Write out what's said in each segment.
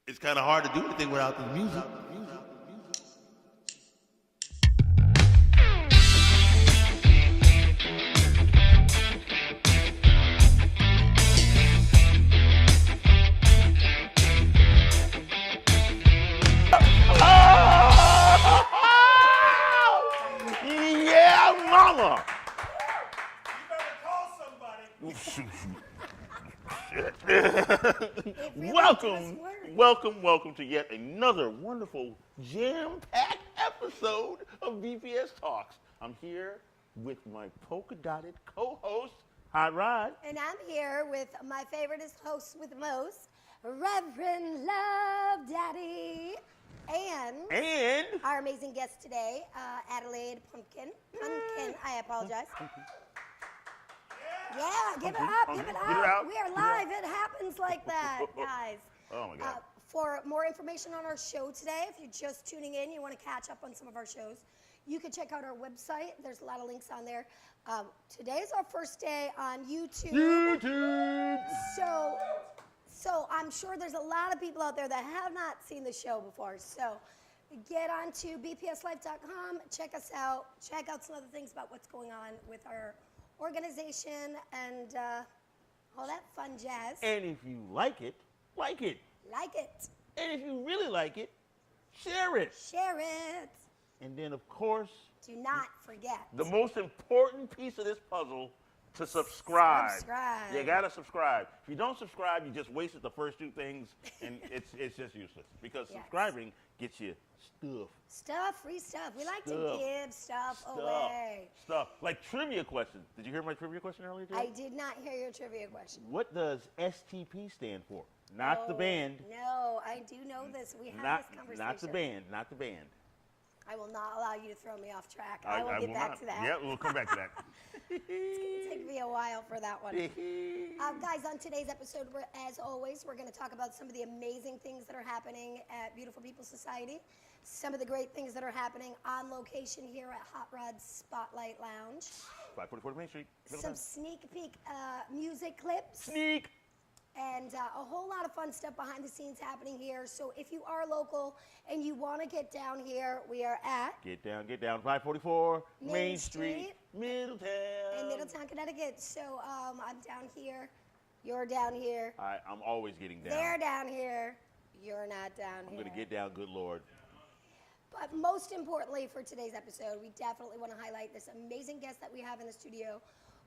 It's kind of hard to do anything without the music. Yeah, mama. Welcome to yet another wonderful jam-packed episode of BPS Talks. I'm here with my polka-dotted co-host, Hot Rod. And I'm here with my favoriteest host with most, Reverend Love Daddy. And our amazing guest today, Adelaide Punkin. I apologize. Yeah, give it up. We are live. It happens like that, guys. Oh, my God. For more information on our show today, if you're just tuning in, you want to catch up on some of our shows, you can check out our website. There's a lot of links on there. Today's our first day on YouTube. So I'm sure there's a lot of people out there that have not seen the show before. So get on to bpslife.com, check us out, check out some other things about what's going on with our organization and all that fun jazz. And if you like it, like it. Like it. And if you really like it, share it. Share it. And then, of course, do not forget the most important piece of this puzzle, to subscribe. You gotta subscribe. If you don't subscribe, you just wasted the first two things, and it's just useless. Because subscribing gets you free stuff. We like to give stuff away. Like trivia questions. Did you hear my trivia question earlier today? I did not hear your trivia question. What does STP stand for? Not the band. No, I do know this. We had this conversation. Not the band. I will not allow you to throw me off track. I will get back to that. Yeah, we'll come back to that. It's going to take me a while for that one. Guys, on today's episode, as always, we're going to talk about some of the amazing things that are happening at Beautiful People Society, some of the great things that are happening on location here at Hot Rod's Spotlight Lounge. 544 Main Street. Some sneak peek music clips. And a whole lot of fun stuff behind the scenes happening here. So if you are local and you want to get down here, we are at... Get down. 544 Main Street, Middletown. In Middletown, Connecticut. So I'm down here. You're down here. I'm always getting down. They're down here. You're not down here. I'm going to get down, good Lord. But most importantly for today's episode, we definitely want to highlight this amazing guest that we have in the studio,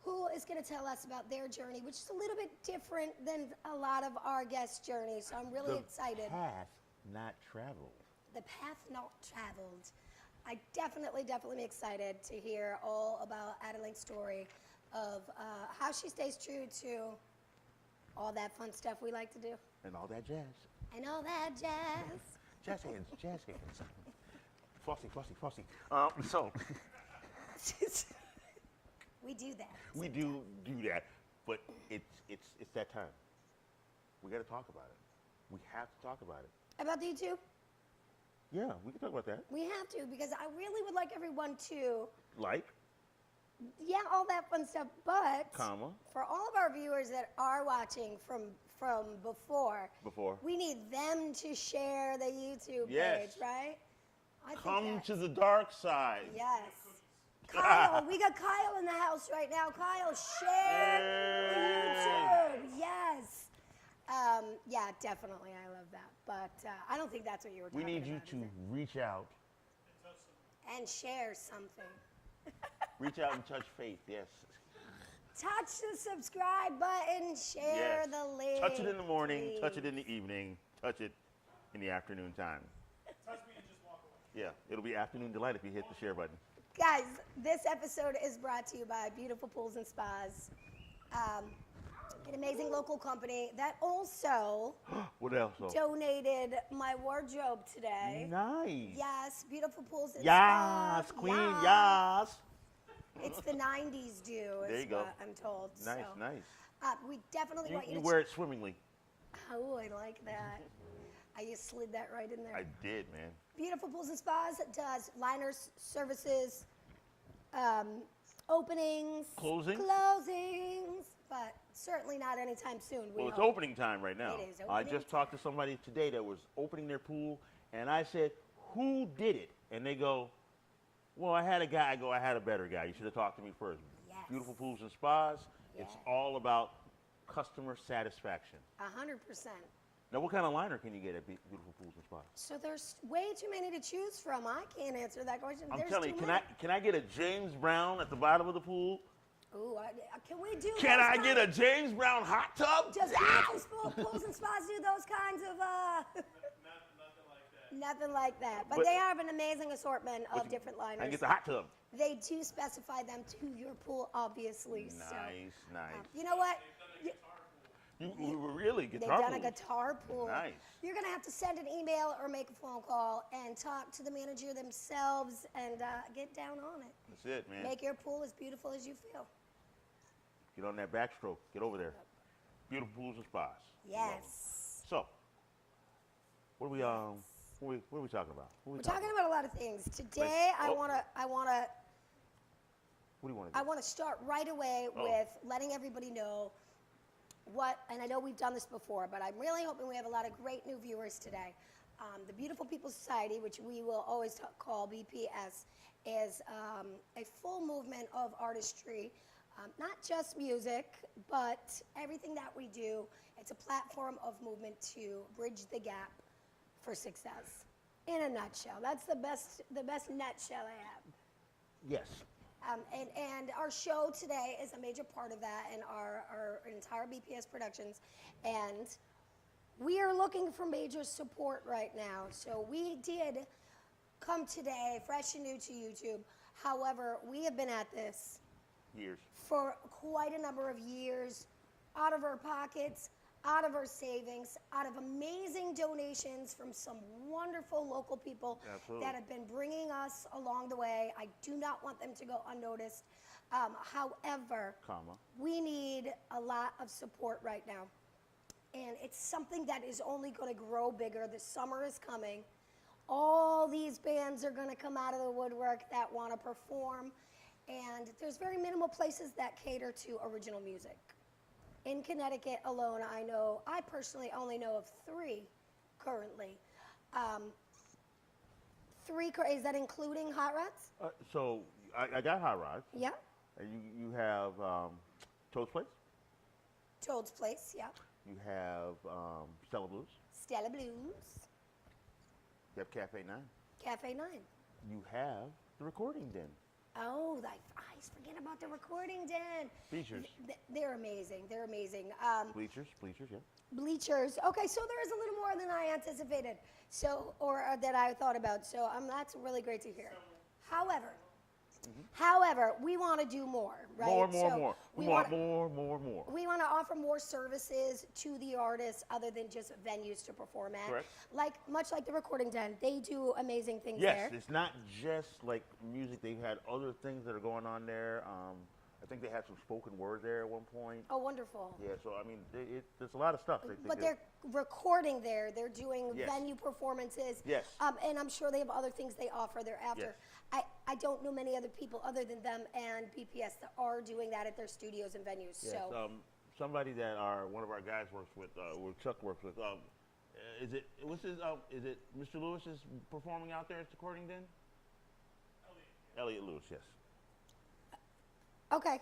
who is going to tell us about their journey, which is a little bit different than a lot of our guests' journeys. So I'm really excited. The path not traveled. The path not traveled. I definitely am excited to hear all about Adelaide's story of how she stays true to all that fun stuff we like to do. And all that jazz. Jazz hands. Flossy. We do that. We do that, but it's that time. We got to talk about it. We have to talk about it. About the YouTube? Yeah, we can talk about that. We have to, because I really would like everyone to... all that fun stuff, but... For all of our viewers that are watching from before, we need them to share the YouTube page, right? Come to the dark side. Yes. Kyle, we got Kyle in the house right now. Kyle, share YouTube. Yes. Yeah, definitely. I love that. But I don't think that's what you were talking about. We need you to reach out. And share something. Reach out and touch faith, yes. Touch the subscribe button. Share the link. Touch it in the morning. Please. Touch it in the evening. Touch it in the afternoon time. Touch me and just walk away. Yeah, it'll be afternoon delight if you hit the share button. Guys, this episode is brought to you by Beautiful Pools and Spas, an amazing local company that also what else? Donated my wardrobe today. Nice. Yes, Beautiful Pools and Spas. Spas. Queen, yes. It's the 90s due, there you go. What I'm told. Nice. We definitely want you to... You wear it swimmingly. Oh, I like that. I just slid that right in there. I did, man. Beautiful Pools and Spas does liners, services, openings, closings, but certainly not anytime soon. Well, it's hope. opening time right now. It is I opening just talked to somebody today that was opening their pool, and I said, "Who did it?" And they go, "Well, I had a guy." I go, "I had a better guy. You should have talked to me first." Yes. Beautiful pools and spas. It's Yes. all about customer satisfaction. 100%. Now, what kind of liner can you get at Beautiful Pools and Spas? So there's way too many to choose from. I can't answer that question. I'm There's telling you, too can I get a James Brown at the bottom of the pool? Ooh, can we do? Can those I kind- get a James Brown hot tub? Does Beautiful Pools and Spas do those kinds of? Nothing like that. Nothing like that. But But- they have an amazing assortment of different liners. I can get the hot tub. They do specify them to your pool, obviously. Nice, So, nice. you know what? You were really They've guitar done a pools. guitar pool. Nice. You're going to have to send an email or make a phone call and talk to the manager themselves and get down on it. That's it, man. Make your pool as beautiful as you feel. Get on that backstroke. Get over there. Beautiful Pools and Spas. Yes. So, what are we talking about? What are we We're talking about a lot of things. Today, I oh. want to What do you want to do? I want to start right away Oh. with letting everybody know what, and I know we've done this before, but I'm really hoping we have a lot of great new viewers today. The Beautiful People Society, which we will always call BPS, is a full movement of artistry, not just music, but everything that we do. It's a platform of movement to bridge the gap for success. In a nutshell, that's the best nutshell I have. Yes. And our show today is a major part of that in our entire BPS Productions. And we are looking for major support right now. So we did come today, fresh and new to YouTube. However, we have been at this Years. for quite a number of years, out of our pockets, out of our savings, out of amazing donations from some wonderful local people Absolutely. that have been bringing us along the way. I do not want them to go unnoticed. However, we need a lot of support right now. And it's something that is only going to grow bigger. The summer is coming. All these bands are going to come out of the woodwork that want to perform. And there's very minimal places that cater to original music. In Connecticut alone, I personally only know of 3 currently. 3, is that including Hot Rods? So I got Hot Rods. Yeah. And you have Toad's Place. Toad's Place, yeah. You have Stella Blues. Stella Blues. You have Cafe 9. Cafe 9. You have the Recording Den. Oh, I forget about the Recording Den. Bleachers. They're amazing. They're amazing. Bleachers, yeah. Bleachers. Okay, so there is a little more than I anticipated, or that I thought about. So that's really great to hear. However, we want to do more, right? More. We want more. We want to offer more services to the artists other than just venues to perform at. Correct. Much like the Recording Den, they do amazing things Yes, there. it's not just like music. They've had other things that are going on there. I think they had some spoken word there at one point. Oh, wonderful. Yeah, so I mean, there's a lot of stuff. But they're recording there. They're doing Yes. venue performances. Yes. And I'm sure they have other things they offer thereafter. Yes. I don't know many other people other than them and BPS that are doing that at their studios and venues. Yes, So somebody that one of our guys works with, or Chuck works with. Is it Mr. Lewis is performing out there at the Recording Den? Elliot Lewis, yes. okay.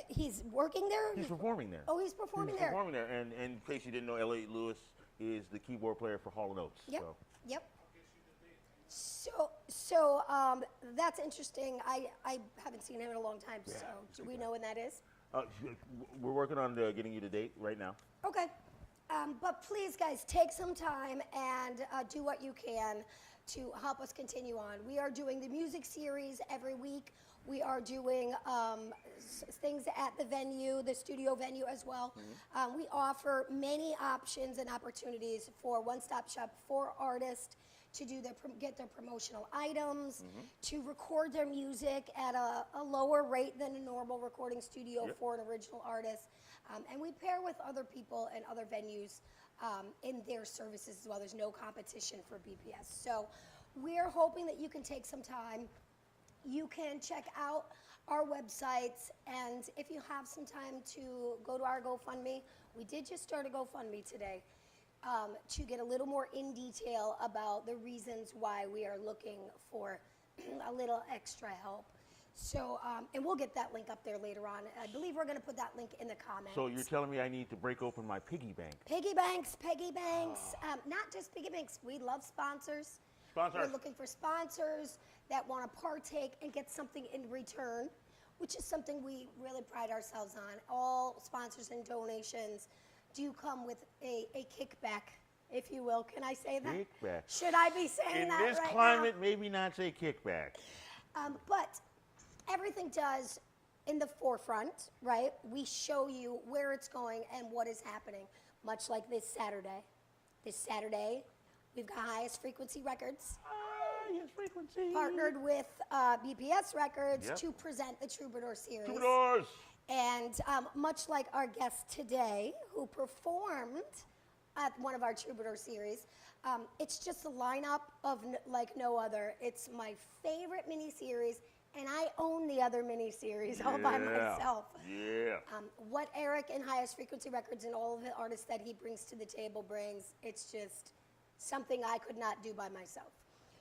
He's working there? He's performing there. Oh, he's performing there. Performing there. And in case you didn't know, Elliot Lewis is the keyboard player for Hall & Oates. Yep. So. Yep. So that's interesting. I haven't seen him in a long time. Yeah, So do we know when that is? We're working on getting you the date right now. Okay. But please, guys, take some time and do what you can to help us continue on. We are doing the music series every week. We are doing things at the venue, the studio venue as well. We offer many options and opportunities for one-stop shop for artists to do get their promotional items, to record their music at a lower rate than a normal recording studio for an original artist. And we pair with other people and other venues in their services as well. There's no competition for BPS. So we're hoping that you can take some time. You can check out our websites, and if you have some time to go to our GoFundMe, we did just start a GoFundMe today to get a little more in detail about the reasons why we are looking for a little extra help. So, and we'll get that link up there later on. I believe we're going to put that link in the comments. So you're telling me I need to break open my piggy bank? Piggy banks. Not just piggy banks. We love sponsors. We're looking for sponsors that want to partake and get something in return, which is something we really pride ourselves on. All sponsors and donations do come with a kickback, if you will. Can I say that? Kickback. Should I be saying that right now? In this climate, maybe not say kickback. But everything does in the forefront, right? We show you where it's going and what is happening, much like this Saturday. This Saturday, we've got Highest Frequency Records. Highest Frequency. Partnered with BPS Records Yep. to present the Troubadour Series. Troubadours. And much like our guest today, who performed at one of our Troubadour Series, it's just a lineup of like no other. It's my favorite mini-series, and I own the other mini-series all by myself. Yeah. What Eric and Highest Frequency Records and all of the artists that he brings to the table brings, it's just something I could not do by myself.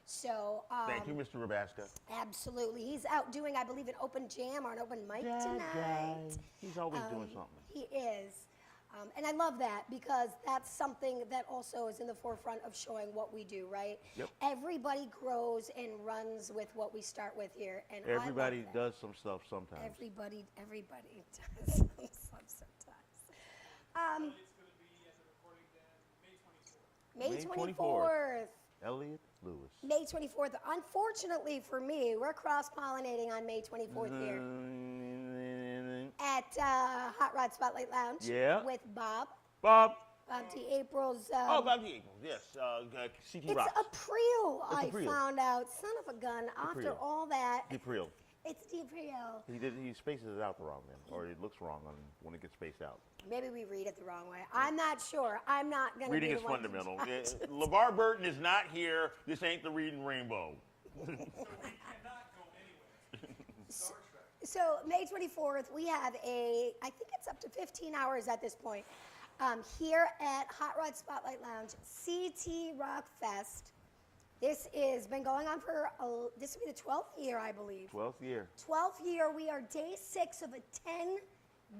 So Thank you, Mr. Rabasca. absolutely. He's out doing, I believe, an open jam or an open mic tonight. Guy. He's always doing something. He is. And I love that because that's something that also is in the forefront of showing what we do, right? Yep. Everybody grows and runs with what we start with here. And Everybody I love that. does some stuff sometimes. Everybody does some stuff sometimes. It's going to be at the recording then May 24th. May 24th. Elliot Lewis. May 24th. Unfortunately for me, we're cross-pollinating on May 24th here at Hot Rod Spotlight Lounge with Bob. Bob D. April's. Bob D. April, yes. CT It's Rocks. April, I April. found out. Son of a gun. After April. all that, April. it's April. He spaces it out the wrong then, or it looks wrong when it gets spaced out. Maybe we read it the wrong way. I'm not sure. I'm not going to Reading is fundamental. LeVar Burton is not here. This ain't the reading rainbow. Cannot go anywhere. Star Trek. So May 24th, we have I think it's up to 15 hours at this point, here at Hot Rod Spotlight Lounge, CT Rock Fest. This has been going on for, this will be the 12th year, I believe. 12th year. 12th year. We are day 6 of a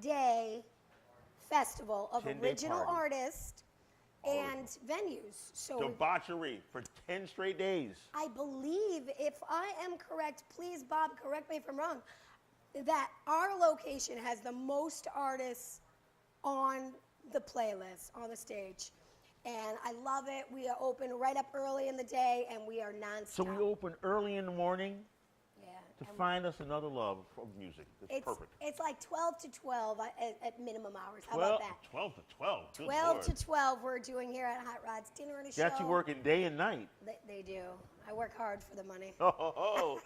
10-day festival of 10-day original party. artists and venues. So Debauchery for 10 straight days. I believe, if I am correct, please, Bob, correct me if I'm wrong, that our location has the most artists on the playlist, on the stage. And I love it. We are open right up early in the day, and we are nonstop. So we open early in the morning Yeah. to and find us another love of music. It's perfect. It's like 12 to 12 at minimum hours. How 12, about that? 12 to 12. Good 12 Lord. to 12 we're doing here at Hot Rod's Dinner and a Show. Got you working day and night. They do. I work hard for the money. Oh.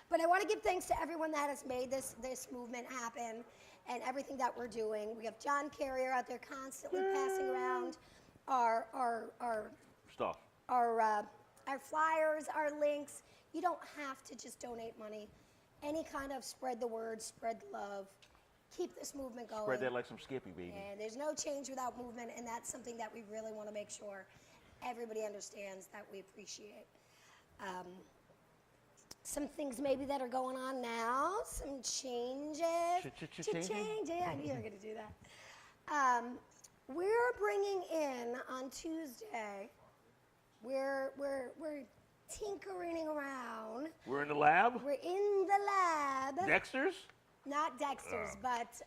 But I want to give thanks to everyone that has made this movement happen and everything that we're doing. We have John Carrier out there constantly passing around our Stuff. our flyers, our links. You don't have to just donate money. Any kind of spread the word, spread the love, keep this movement going. Spread that like some Skippy, baby. And there's no change without movement, and that's something that we really want to make sure everybody understands that we appreciate. Some things maybe that are going on now, some changes. Changing? Yeah, I knew you were going to do that. We're bringing in on Tuesday. We're tinkering around. We're in the lab? We're in the lab. Dexter's? Not Dexter's, but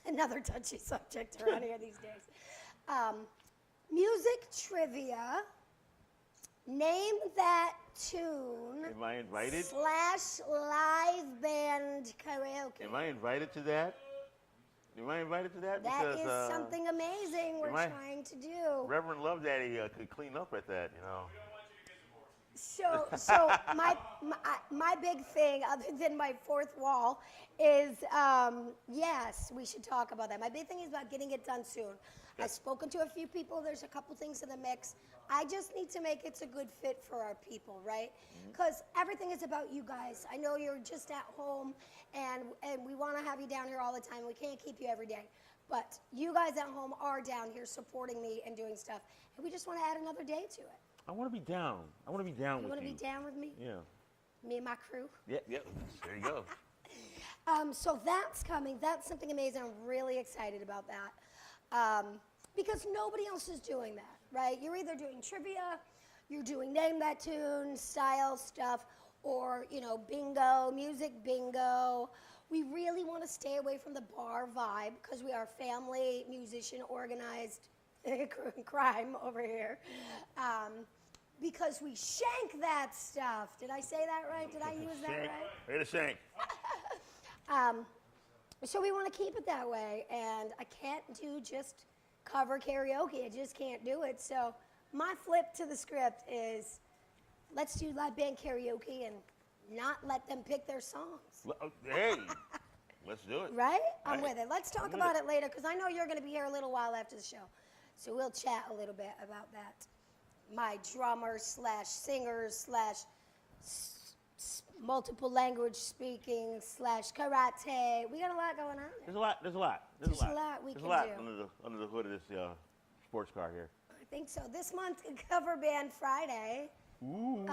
another touchy subject around here these days. Music trivia. Name that tune. Am I invited? / live band karaoke. Am I invited to that? Am I invited to that? That because, is something amazing we're trying to do. Reverend Love Daddy could clean up at that, you know. So my big thing, other than my fourth wall, is yes, we should talk about that. My big thing is about getting it done soon. Okay. I've spoken to a few people. There's a couple things in the mix. I just need to make it a good fit for our people, right? Because everything is about you guys. I know you're just at home, and we want to have you down here all the time. We can't keep you every day. But you guys at home are down here supporting me and doing stuff. And we just want to add another day to it. I want to be down. I want to be down with you. You want to be down with me? Yeah. Me and my crew? Yep. There you go. So that's coming. That's something amazing. I'm really excited about that. Because nobody else is doing that, right? You're either doing trivia, you're doing name that tune, style stuff, or, bingo, music bingo. We really want to stay away from the bar vibe because we are family, musician, organized crime over here. Because we shank that stuff. Did I say that right? Did I use that right? Way to shank. So we want to keep it that way, and I can't do just cover karaoke. I just can't do it. So my flip to the script is, let's do live band karaoke and not let them pick their songs. Hey, let's do it. Right? I'm Right. with it. Let's talk about it later, because I know you're going to be here a little while after the show. So we'll chat a little bit about that. My drummer slash singer slash multiple language speaking slash karate. We got a lot going on there. There's a lot. There's a lot we There's can a lot do. under the hood of this sports car here. I think so. This month's Cover Band Friday Ooh.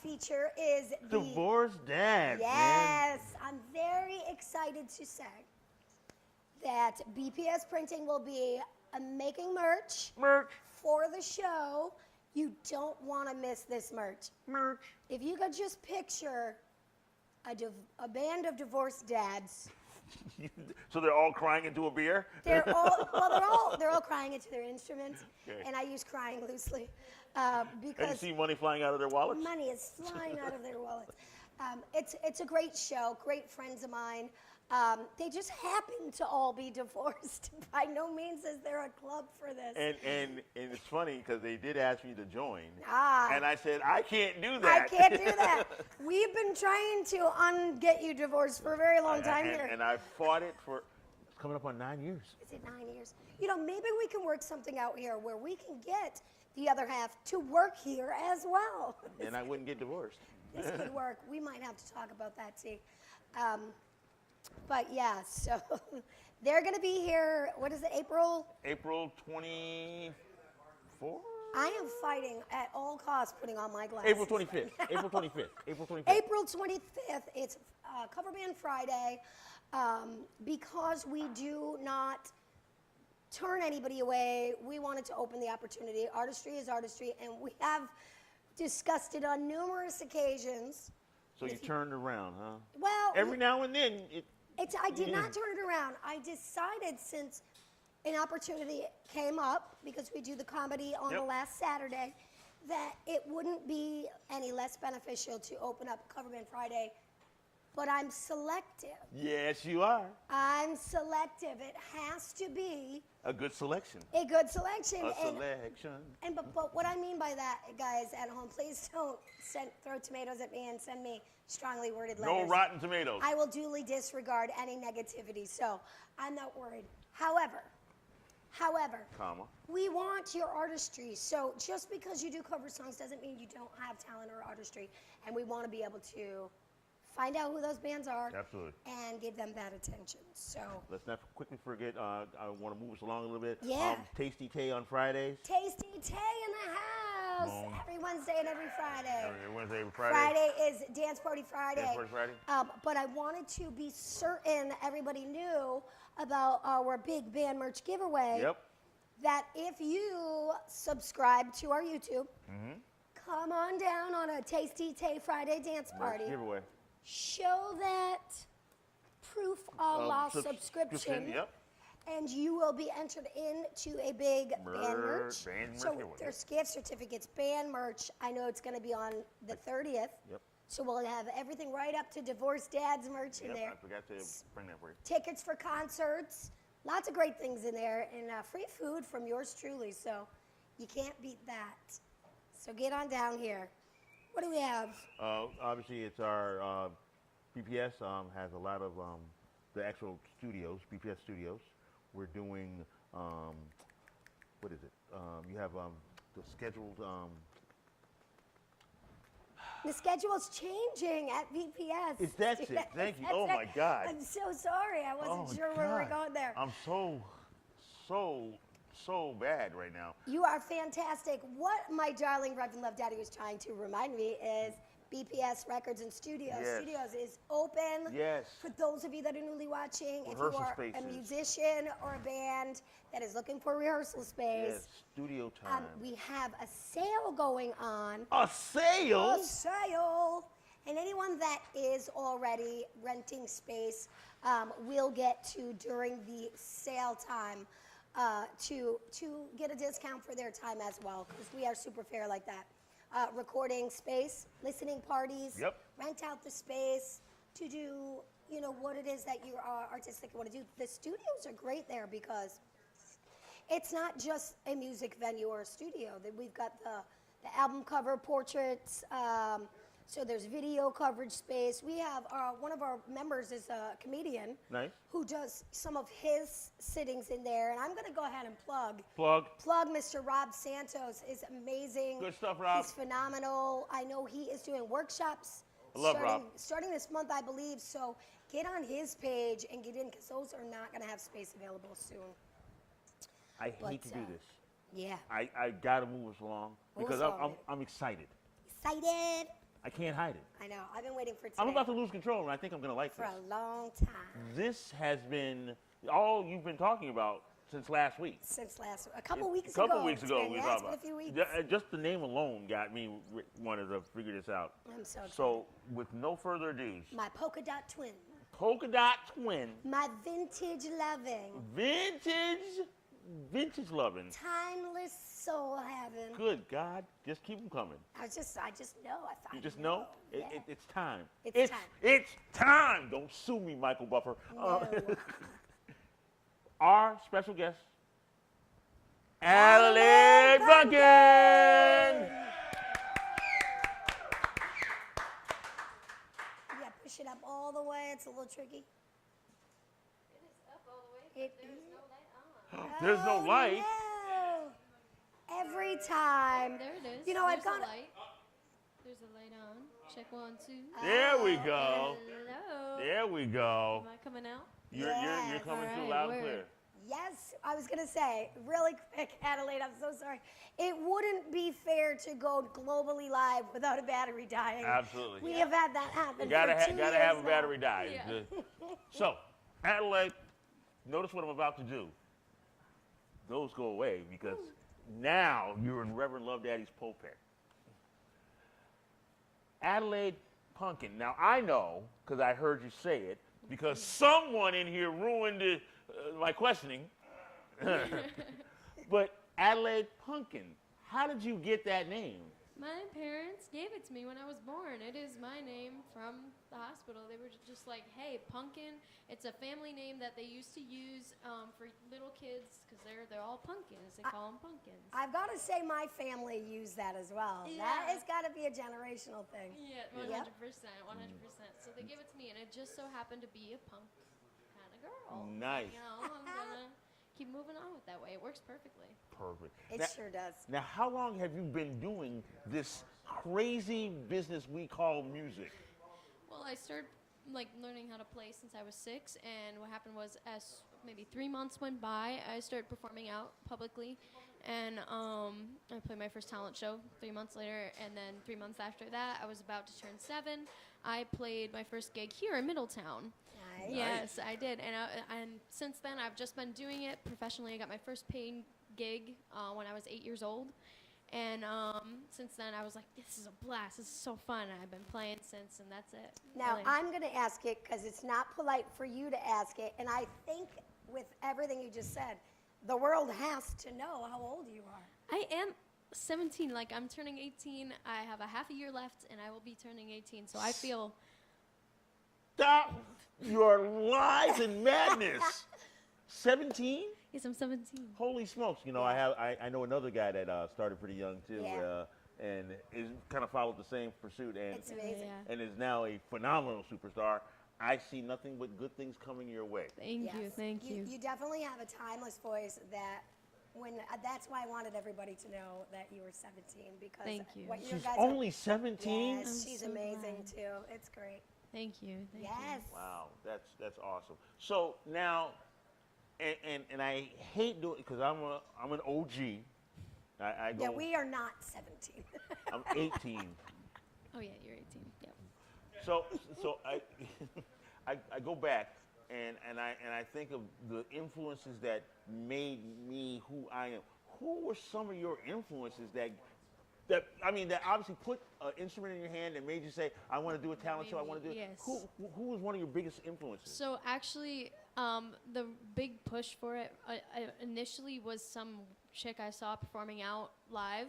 feature is the Divorced Dad. Yes, I'm very excited to say that BPS Printing will be making merch for the show. You don't want to miss this merch. If you could just picture a band of divorced dads. So they're all crying into a beer? They're all crying into their instruments, Okay. and I use crying loosely And you because see money flying out of their wallets? money is flying out of their wallets. It's a great show. Great friends of mine. They just happen to all be divorced. By no means is there a club for this. And it's funny because they did ask me to join. Ah. And I said, I can't do I that. can't do that. We've been trying to get you divorced for a very long time here. And I fought it for, it's coming up on 9 years. Is it 9 years? Maybe we can work something out here where we can get the other half to work here as well. And I wouldn't get divorced. This could work. We might have to talk about that, too. But yeah, so they're going to be here, what is it, April? April 24th? I am fighting at all costs putting on my glasses. April 25th. April 25th. April 25th. April 25th, it's Cover Band Friday. Because we do not turn anybody away, we wanted to open the opportunity. Artistry is artistry, and we have discussed it on numerous occasions. So you turned around, huh? Well, Every now and then, I did not turn it around. I decided, since an opportunity came up, because we do the comedy on the last Saturday, that it wouldn't be any less beneficial to open up Cover Band Friday. But I'm selective. Yes, you are. I'm selective. It has to be A good selection. a good selection. A selection. But what I mean by that, guys at home, please don't throw tomatoes at me and send me strongly worded letters. No rotten tomatoes. I will duly disregard any negativity, so I'm not worried. However, Comma. we want your artistry. So just because you do cover songs doesn't mean you don't have talent or artistry, and we want to be able to find out who those bands are. Absolutely. And give them that attention. So Let's not quickly forget, I want to move us along a little bit. Yeah. Tasty Tay on Fridays. Tasty Tay in the house every Wednesday and every Friday. Every Wednesday, every Friday. Friday is Dance Party Friday. Dance Party Friday. But I wanted to be certain everybody knew about our big band merch giveaway. Yep. That if you subscribe to our YouTube, come on down on a Tasty Tay Friday dance party. Merch giveaway. Show that proof of lost subscription. Yep. And you will be entered into a big band merch. Band merch So giveaway. there's gift certificates, band merch. I know it's going to be on the 30th. Yep. So we'll have everything right up to Divorced Dad's merch in Yep. there. I forgot to bring that for you. Tickets for concerts. Lots of great things in there. And free food from yours truly. So you can't beat that. So get on down here. What do we have? Obviously, it's our BPS has a lot of the actual studios, BPS studios. We're doing what is it? You have the scheduled. The schedule's changing at BPS. That's it. Thank you. Oh my God. I'm so sorry. I wasn't sure where we were going there. I'm so bad right now. You are fantastic. What my darling Reverend Love Daddy was trying to remind me is BPS Records and Studios. Yes. Studios is open. Yes. For those of you that are newly watching, if you Rehearsal are spaces. a musician or a band that is looking for rehearsal space, Yes. Studio time. we have a sale going on. A sale? A sale. And anyone that is already renting space will get to, during the sale time, to get a discount for their time as well, because we are super fair like that. Recording space, listening parties, Yep. rent out the space to do, what it is that you are artistic want to do. The studios are great there because it's not just a music venue or a studio. We've got the album cover portraits. So there's video coverage space. We have one of our members is a comedian. Nice. Who does some of his sittings in there. And I'm going to go ahead and plug Mr. Rob Santos. Is amazing. Good stuff, Rob. He's phenomenal. I know he is doing workshops. I love Rob. Starting this month, I believe. So get on his page and get in, because those are not going to have space available soon. I hate to do this. Yeah. I gotta move us along because I'm excited. Excited. I can't hide it. I know. I've been waiting for today. I'm about to lose control, and I think I'm gonna like for this. a long time. This has been all you've been talking about since last week. A couple weeks ago. A couple weeks ago, we were talking been about. a few weeks. Just the name alone got me wanted to figure this out. I'm so excited. So, with no further ado, My polka dot twin. Polka Dot Twin. My vintage loving. Vintage loving. Timeless soul having. Good God, just keep them coming. I just know. You just know? Yeah. It's time. It's time. It's time. Don't sue me, Michael Buffer. No. Our special guest, Adelaide Punkin. Yeah, push it up all the way. It's a little tricky. It is up all the way, but there's no light on. There's no light. No. Every time. There it is. You know, I've There's a got light. There's a light on. Check 1, 2. There we go. Hello. There we go. Am I coming out? You're Yes. coming All through right, loud and word. clear. Yes, I was going to say, really quick, Adelaide, I'm so sorry. It wouldn't be fair to go globally live without a battery dying. Absolutely. We have had that happen. You gotta for 2 have years a now. battery die. Yeah. So, Adelaide, notice what I'm about to do. Those go away because now you're in Reverend Love Daddy's pulpit. Adelaide Punkin. Now I know because I heard you say it because someone in here ruined my questioning. But Adelaide Punkin, how did you get that name? My parents gave it to me when I was born. It is my name from the hospital. They were just like, hey, Punkin. It's a family name that they used to use for little kids because they're all pumpkins. They call them pumpkins. I've got to say my family used that as well. Yeah. That has got to be a generational thing. Yeah, 100%, 100%. So they gave it to me, and it just so happened to be a punk kind of girl. Nice. You know, I'm gonna keep moving on with that way. It works perfectly. Perfect. It Now- sure does. Now, how long have you been doing this crazy business we call music? Well, I started learning how to play since I was 6, and what happened was as maybe 3 months went by, I started performing out publicly, and I played my first talent show 3 months later, and then 3 months after that, I was about to turn 7. I played my first gig here in Middletown. Nice. Yes, I did, and since then I've just been doing it professionally. I got my first paid gig when I was 8 years old, and since then I was like, this is a blast, this is so fun, and I've been playing since, and that's it. Now, Really. I'm going to ask it because it's not polite for you to ask it, and I think with everything you just said, the world has to know how old you are. I am 17, I'm turning 18. I have a half a year left, and I will be turning 18, so I feel... Stop your lies and madness. 17? Yes, I'm 17. Holy smokes! You know, I know another guy that started pretty young too, Yeah. and is kind of followed the same pursuit, and It's amazing. Yeah. and is now a phenomenal superstar. I see nothing but good things coming your way. Thank you, Yes. thank you. You definitely have a timeless voice that That's why I wanted everybody to know that you were 17 because Thank you. what you She's guys only 17? Yes, she's so amazing glad. too. It's great. Thank you. Thank you. Yes. Wow, that's awesome. So now, and I hate doing it because I'm an OG. I go. Yeah, we are not 17. I'm 18. Oh yeah, you're 18. Yep. So I go back and I think of the influences that made me who I am. Who were some of your influences that obviously put an instrument in your hand and made you say, I want to do a talent show. I want to do it. Yes. Who was one of your biggest influences? So actually, the big push for it initially was some chick I saw performing out live.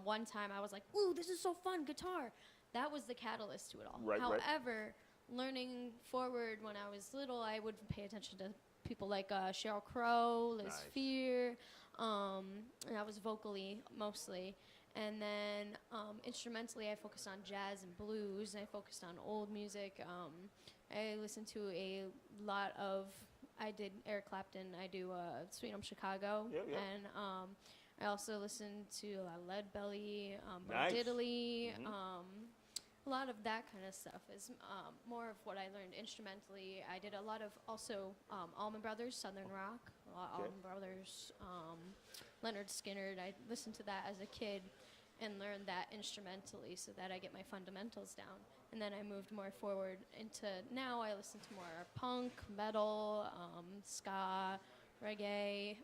One time I was like, ooh, this is so fun, guitar. That was the catalyst to it all. Right. However, learning forward when I was little, I would pay attention to people like Sheryl Crow, Liz Nice. Phear, and I was vocally mostly. And then instrumentally, I focused on jazz and blues. I focused on old music. I listened to a lot of. I did Eric Clapton. I do Sweet Home Chicago, Yeah. and I also listened to Lead Belly, Bo Nice. Diddley. Mhm. A lot of that kind of stuff is more of what I learned instrumentally. I did a lot of also Allman Brothers, Southern Rock, Allman Brothers, Leonard Skinner. I listened to that as a kid and learned that instrumentally so that I get my fundamentals down. And then I moved more forward into now I listen to more punk, metal, ska, reggae.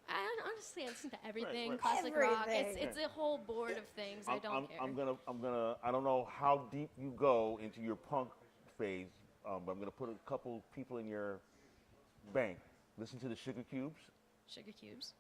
Honestly, I listen to everything. Right. Classic rock. Everything. It's a whole board of things. I don't care. I'm gonna. I don't know how deep you go into your punk phase, but I'm gonna put a couple people in your bank. Listen to the Sugar Cubes. Sugar Cubes.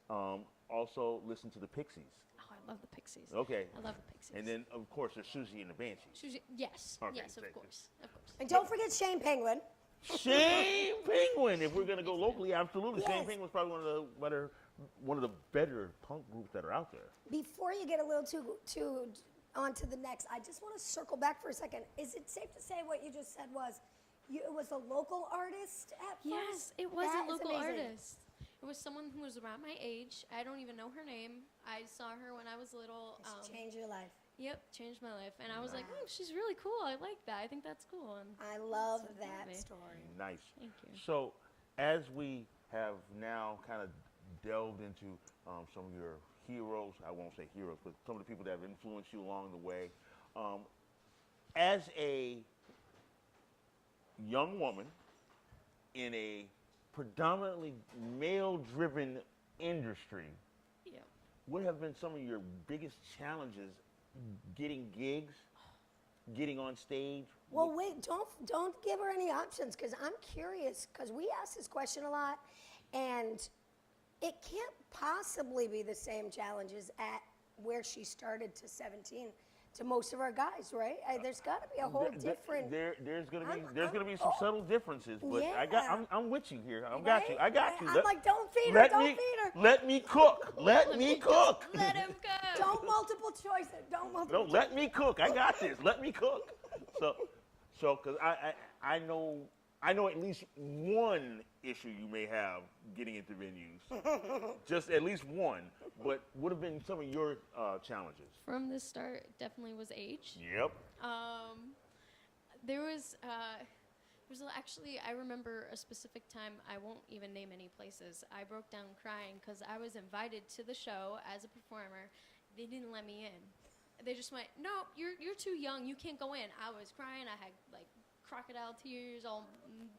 Also listen to the Pixies. Oh, I love the Pixies. Okay. I love the Pixies. And then of course there's Susie and the Banshees. Yes. Okay, Yes, of thank you. course. Of course. And don't forget Shane Penguin. Shane Penguin. If we're gonna go locally, absolutely. Yes. Shane Penguin's probably one of the better punk groups that are out there. Before you get a little too on to the next, I just want to circle back for a second. Is it safe to say what you just said was it was a local artist at first? Yes, it was That a is local amazing. artist. It was someone who was around my age. I don't even know her name. I saw her when I was little. It's changed your life. Yep, changed my life. And I was like, she's really cool. I like that. I think that's cool. And I love So that me. story. Nice. Thank you. So, as we have now kind of delved into some of your heroes, I won't say heroes, but some of the people that have influenced you along the way, as a young woman in a predominantly male-driven industry, Yeah. what have been some of your biggest challenges getting gigs, getting on stage? Well, wait, don't give her any options because I'm curious because we ask this question a lot, and it can't possibly be the same challenges at where she started to 17 to most of our guys, right? There's got to be a whole different. There's gonna I'm- be some oh. subtle differences, but Yeah. I'm with you here. I got you. I got you. I'm like, don't feed her. Don't feed her. Let me cook. Let me cook. Let him go. Don't multiple choice it. Don't No, multiple. let me cook. I got this. Let me cook. So, because I know at least one issue you may have getting into venues, just at least one. But what have been some of your challenges? From the start, it definitely was age. Yep. There was actually, I remember a specific time, I won't even name any places. I broke down crying because I was invited to the show as a performer. They didn't let me in. They just went, no, you're too young. You can't go in. I was crying. I had like crocodile tears all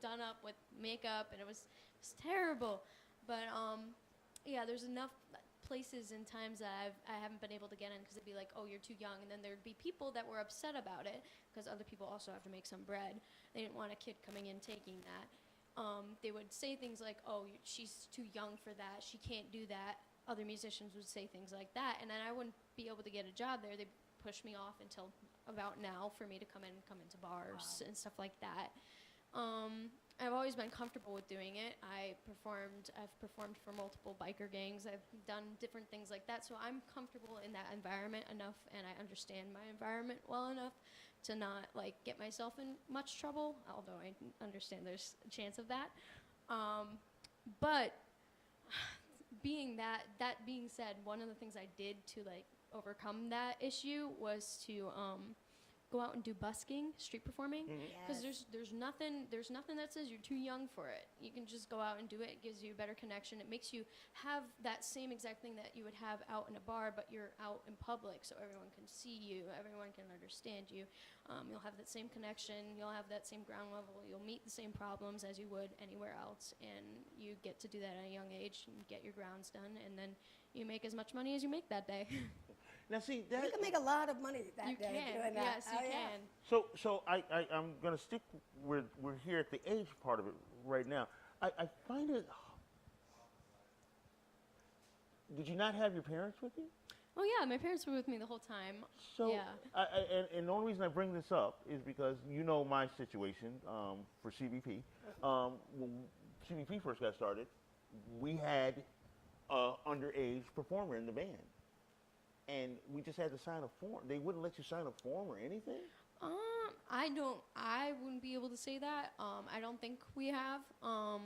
done up with makeup, and it was terrible. But yeah, there's enough places and times that I haven't been able to get in because it'd be like, oh, you're too young. And then there'd be people that were upset about it because other people also have to make some bread. They didn't want a kid coming in taking that. They would say things like, oh, she's too young for that. She can't do that. Other musicians would say things like that. And then I wouldn't be able to get a job there. They'd push me off until about now for me to come into bars and stuff like that. I've always been comfortable with doing it. I've performed for multiple biker gangs. I've done different things like that. So I'm comfortable in that environment enough, and I understand my environment well enough to not like get myself in much trouble, although I understand there's a chance of that. But that being said, one of the things I did to like overcome that issue was to go out and do busking, street performing, because there's nothing that says you're too young for it. You can just go out and do it. It gives you a better connection. It makes you have that same exact thing that you would have out in a bar, but you're out in public, so everyone can see you, everyone can understand you. You'll have that same connection. You'll have that same ground level. You'll meet the same problems as you would anywhere else, and you get to do that at a young age and get your grounds done, and then you make as much money as you make that day. Now, see, You can make a lot of money that You day can, doing that. yes, you can. So I'm going to stick with, we're here at the age part of it right now. I find it, did you not have your parents with you? Oh yeah, my parents were with me the whole time. So, yeah. And the only reason I bring this up is because you know my situation for CBP. When CBP first got started, we had an underage performer in the band. And we just had to sign a form. They wouldn't let you sign a form or anything? I wouldn't be able to say that. I don't think we have. No,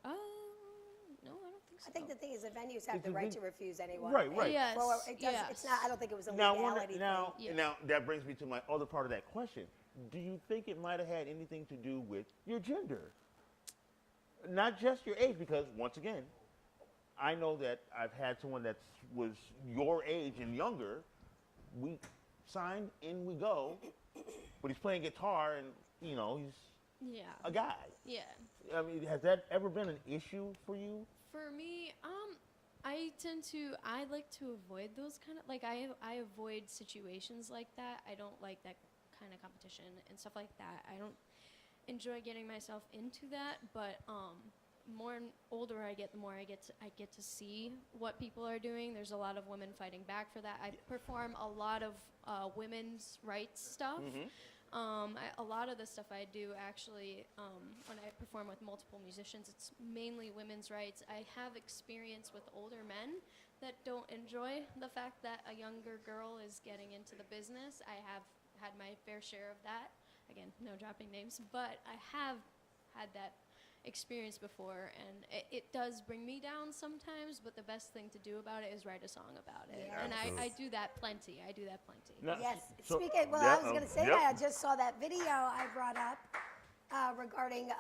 I don't think so. I think the thing is the venues have the right to refuse anyone. Right. Yes. Well, it does, yes. it's not, I don't think it was a Now, legality now that brings me to my other part of that question. Do you think it might have had anything to do with your gender? Not just your age, because once again, I know that I've had someone that was your age and younger. We signed, in we go, but he's playing guitar and, you know, he's a guy. Yeah. I mean, has that ever been an issue for you? For me, I like to avoid those kind of, like, I avoid situations like that. I don't like that kind of competition and stuff like that. I don't enjoy getting myself into that, but more older I get, the more I get to see what people are doing. There's a lot of women fighting back for that. I perform a lot of women's rights stuff. A lot of the stuff I do actually, when I perform with multiple musicians, it's mainly women's rights. I have experience with older men that don't enjoy the fact that a younger girl is getting into the business. I have had my fair share of that. Again, no dropping names, but I have had that experience before, and it does bring me down sometimes, but the best thing to do about it is write a song about it. Yeah. And I do that plenty. No, Yes. so- Speaking, well, yeah, I was going to say yep. that. I just saw that video I brought up regarding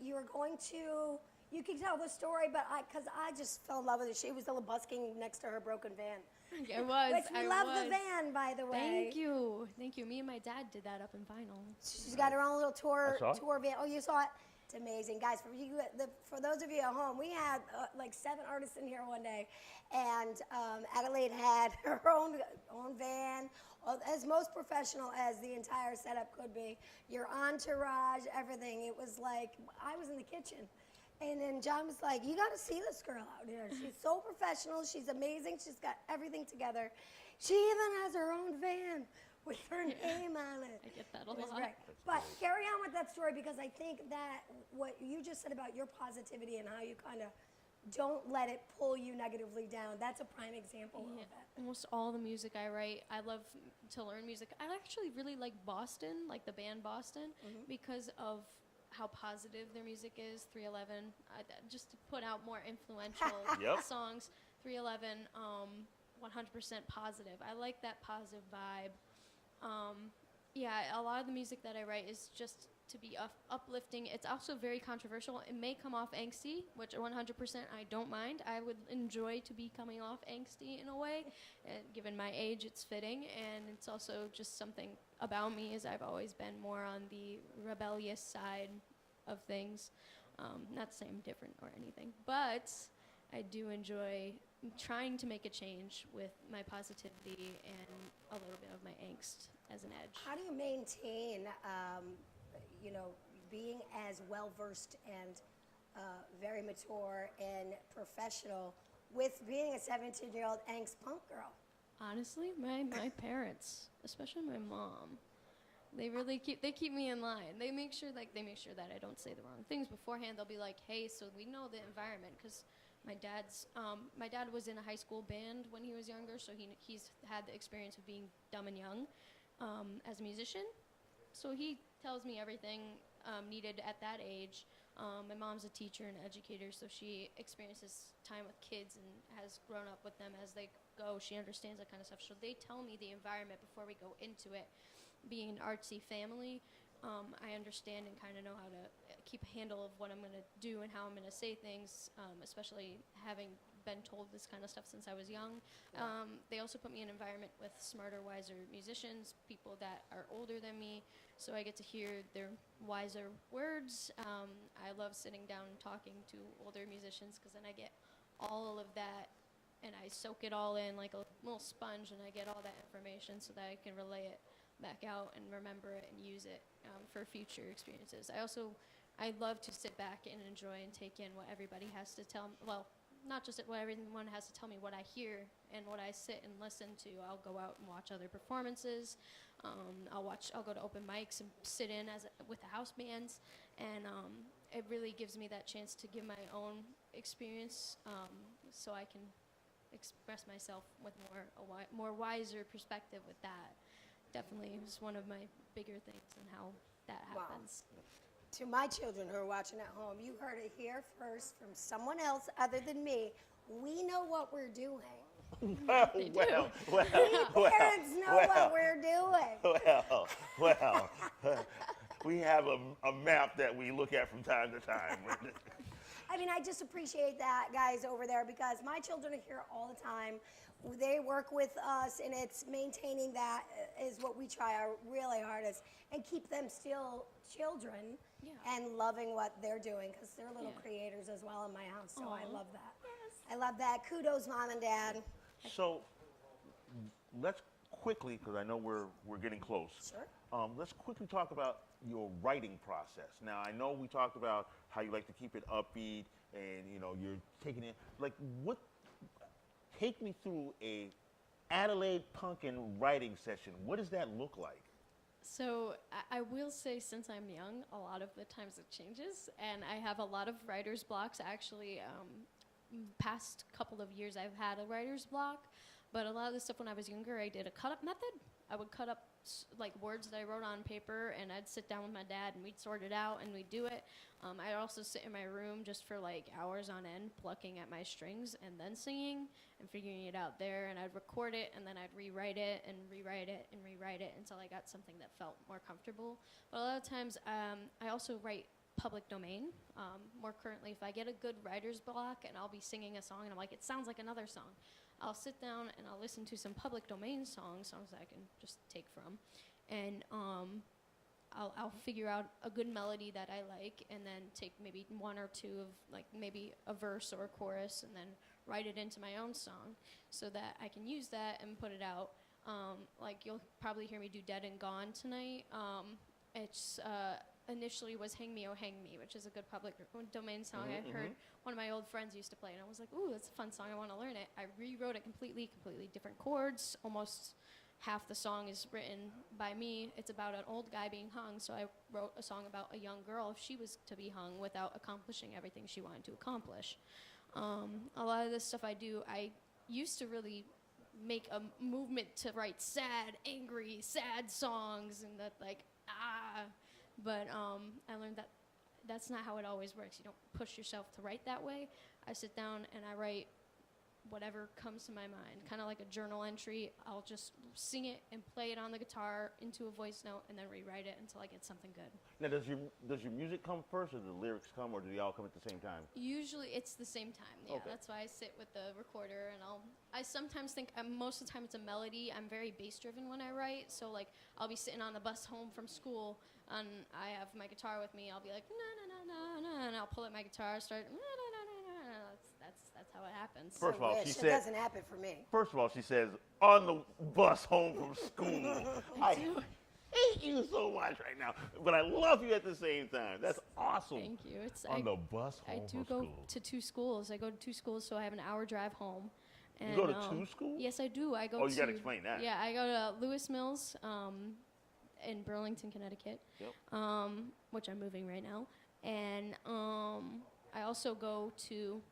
you were going to, you can tell the story, but because I just fell in love with it. She was still busking next to her broken van. I was. Which we love the van, by the way. Thank you. Me and my dad did that up in vinyl. She's got her own little I saw it. tour van. Oh, you saw it? It's amazing, guys. For those of you at home, we had like 7 artists in here one day, and Adelaide had her own van, as most professional as the entire setup could be. Your entourage, everything. It was like I was in the kitchen, and then John was like, "You got to see this girl out here. She's so professional. She's amazing. She's got everything together. She even has her own van with her name on it." I get that a It was lot. great. But carry on with that story, because I think that what you just said about your positivity and how you kind of don't let it pull you negatively down, that's a prime example of that. Almost all the music I write, I love to learn music. I actually really like Boston, like the band Boston, because of how positive their music is. 311, just to put out more influential Yep. songs. 311, 100% positive. I like that positive vibe. A lot of the music that I write is just to be uplifting. It's also very controversial. It may come off angsty, which 100% I don't mind. I would enjoy to be coming off angsty in a way. Given my age, it's fitting, and it's also just something about me, as I've always been more on the rebellious side of things. Not saying I'm different or anything, but I do enjoy trying to make a change with my positivity and a little bit of my angst as an edge. How do you maintain, being as well-versed and very mature and professional with being a 17-year-old angst punk girl? Honestly, my parents, especially my mom, they really keep me in line. They make sure that I don't say the wrong things beforehand. They'll be like, "Hey, so we know the environment," because my dad was in a high school band when he was younger, so he's had the experience of being dumb and young as a musician. So he tells me everything needed at that age. My mom's a teacher and educator, so she experiences time with kids and has grown up with them as they go. She understands that kind of stuff. So they tell me the environment before we go into it. Being an artsy family, I understand and kind of know how to keep a handle of what I'm going to do and how I'm going to say things, especially having been told this kind of stuff since I was young. They also put me in an environment with smarter, wiser musicians, people that are older than me, so I get to hear their wiser words. I love sitting down and talking to older musicians because then I get all of that and I soak it all in like a little sponge, and I get all that information so that I can relay it back out and remember it and use it for future experiences. I love to sit back and enjoy and take in what everybody has to tell me. Well, not just what everyone has to tell me, what I hear and what I sit and listen to. I'll go out and watch other performances. I'll go to open mics and sit in with the house bands, and it really gives me that chance to give my own experience, so I can express myself with more wiser perspective with that. Definitely is one of my bigger things and how that happens. Wow. To my children who are watching at home, you heard it here first from someone else other than me. We know what we're doing. Well, Parents know what we're doing. Well, we have a map that we look at from time to time. I mean, I just appreciate that, guys, over there, because my children are here all the time. They work with us, and it's maintaining that is what we try our really hardest, and keep them still children and loving what they're doing, because they're little creators as well in my house, so I love that. Yes. I love that. Kudos, Mom and Dad. So let's quickly, because I know we're getting close. Sure. Let's quickly talk about your writing process. Now, I know we talked about how you like to keep it upbeat, and you're taking it take me through a Adelaide Punkin writing session. What does that look like? So I will say, since I'm young, a lot of the times it changes, and I have a lot of writer's blocks. Actually, past couple of years I've had a writer's block, but a lot of the stuff when I was younger, I did a cut-up method. I would cut up like words that I wrote on paper, and I'd sit down with my dad, and we'd sort it out, and we'd do it. I'd also sit in my room just for like hours on end, plucking at my strings and then singing and figuring it out there, and I'd record it, and then I'd rewrite it and rewrite it and rewrite it until I got something that felt more comfortable. But a lot of times I also write public domain. More currently, if I get a good writer's block and I'll be singing a song and I'm like, it sounds like another song, I'll sit down and I'll listen to some public domain songs that I can just take from, and I'll figure out a good melody that I like, and then take maybe one or two of like maybe a verse or a chorus, and then write it into my own song so that I can use that and put it out. Like you'll probably hear me do Dead and Gone tonight. It's initially was Hang Me, Oh Hang Me, which is a good public domain song. I heard one of my old friends used to play, and I was like, ooh, that's a fun song, I want to learn it. I rewrote it completely different chords. Almost half the song is written by me. It's about an old guy being hung, so I wrote a song about a young girl if she was to be hung without accomplishing everything she wanted to accomplish. A lot of this stuff I used to really make a movement to write sad, angry, sad songs, and that but I learned that that's not how it always works. You don't push yourself to write that way. I sit down and I write whatever comes to my mind, kind of like a journal entry. I'll just sing it and play it on the guitar into a voice note, and then rewrite it until I get something good. Now, does your music come first, or do the lyrics come, or do they all come at the same time? Usually it's the same time. Yeah, Okay. That's why I sit with the recorder, and I sometimes think most of the time it's a melody. I'm very bass driven when I write, so like I'll be sitting on the bus home from school, and I have my guitar with me. I'll be like na na na na na, and I'll pull out my guitar, start na na na na na. That's how it happens. First of all, she It said. doesn't happen for me. First of all, she says on the bus home from school. I hate you so much right now, but I love you at the same time. That's awesome. Thank you. On the bus home I do from go school. to two schools. I go to two schools, so I have an hour drive home. And, You go to two schools? Yes, I do. I go. Oh, you gotta explain that. Yeah, I go to Lewis Mills in Burlington, Connecticut, which I'm moving right now, and I also go to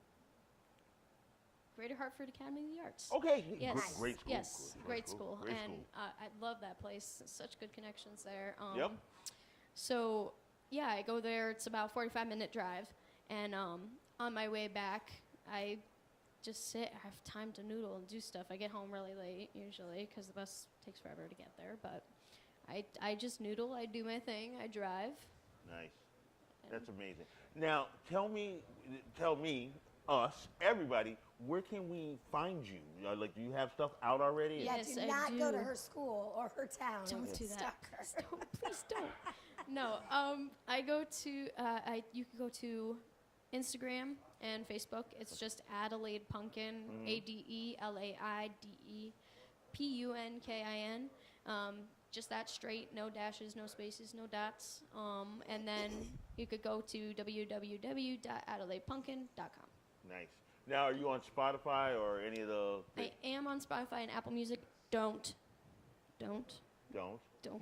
Greater Hartford Academy of the Arts. Okay. Yes. Great school. Yes, great school. Great And school. I love that place. Such good connections there. Yep. So yeah, I go there. It's about a 45-minute drive, and on my way back, I just sit. I have time to noodle and do stuff. I get home really late usually because the bus takes forever to get there. But I just noodle. I do my thing. I drive. Nice. That's amazing. Now, tell me, us, everybody, where can we find you? Like, do you have stuff out already? Yeah, Yes, do I not go to do. her school or her town. Don't do that. Stalk her. Please don't. No, I go to, you can go to Instagram and Facebook. It's just Adelaide Punkin, ADELAIDEPUNKIN. Just that straight, no dashes, no spaces, no dots. And then you could go to www.adelaidepunkin.com. Nice. Now, are you on Spotify or any of the? I am on Spotify and Apple Music. Don't Don't.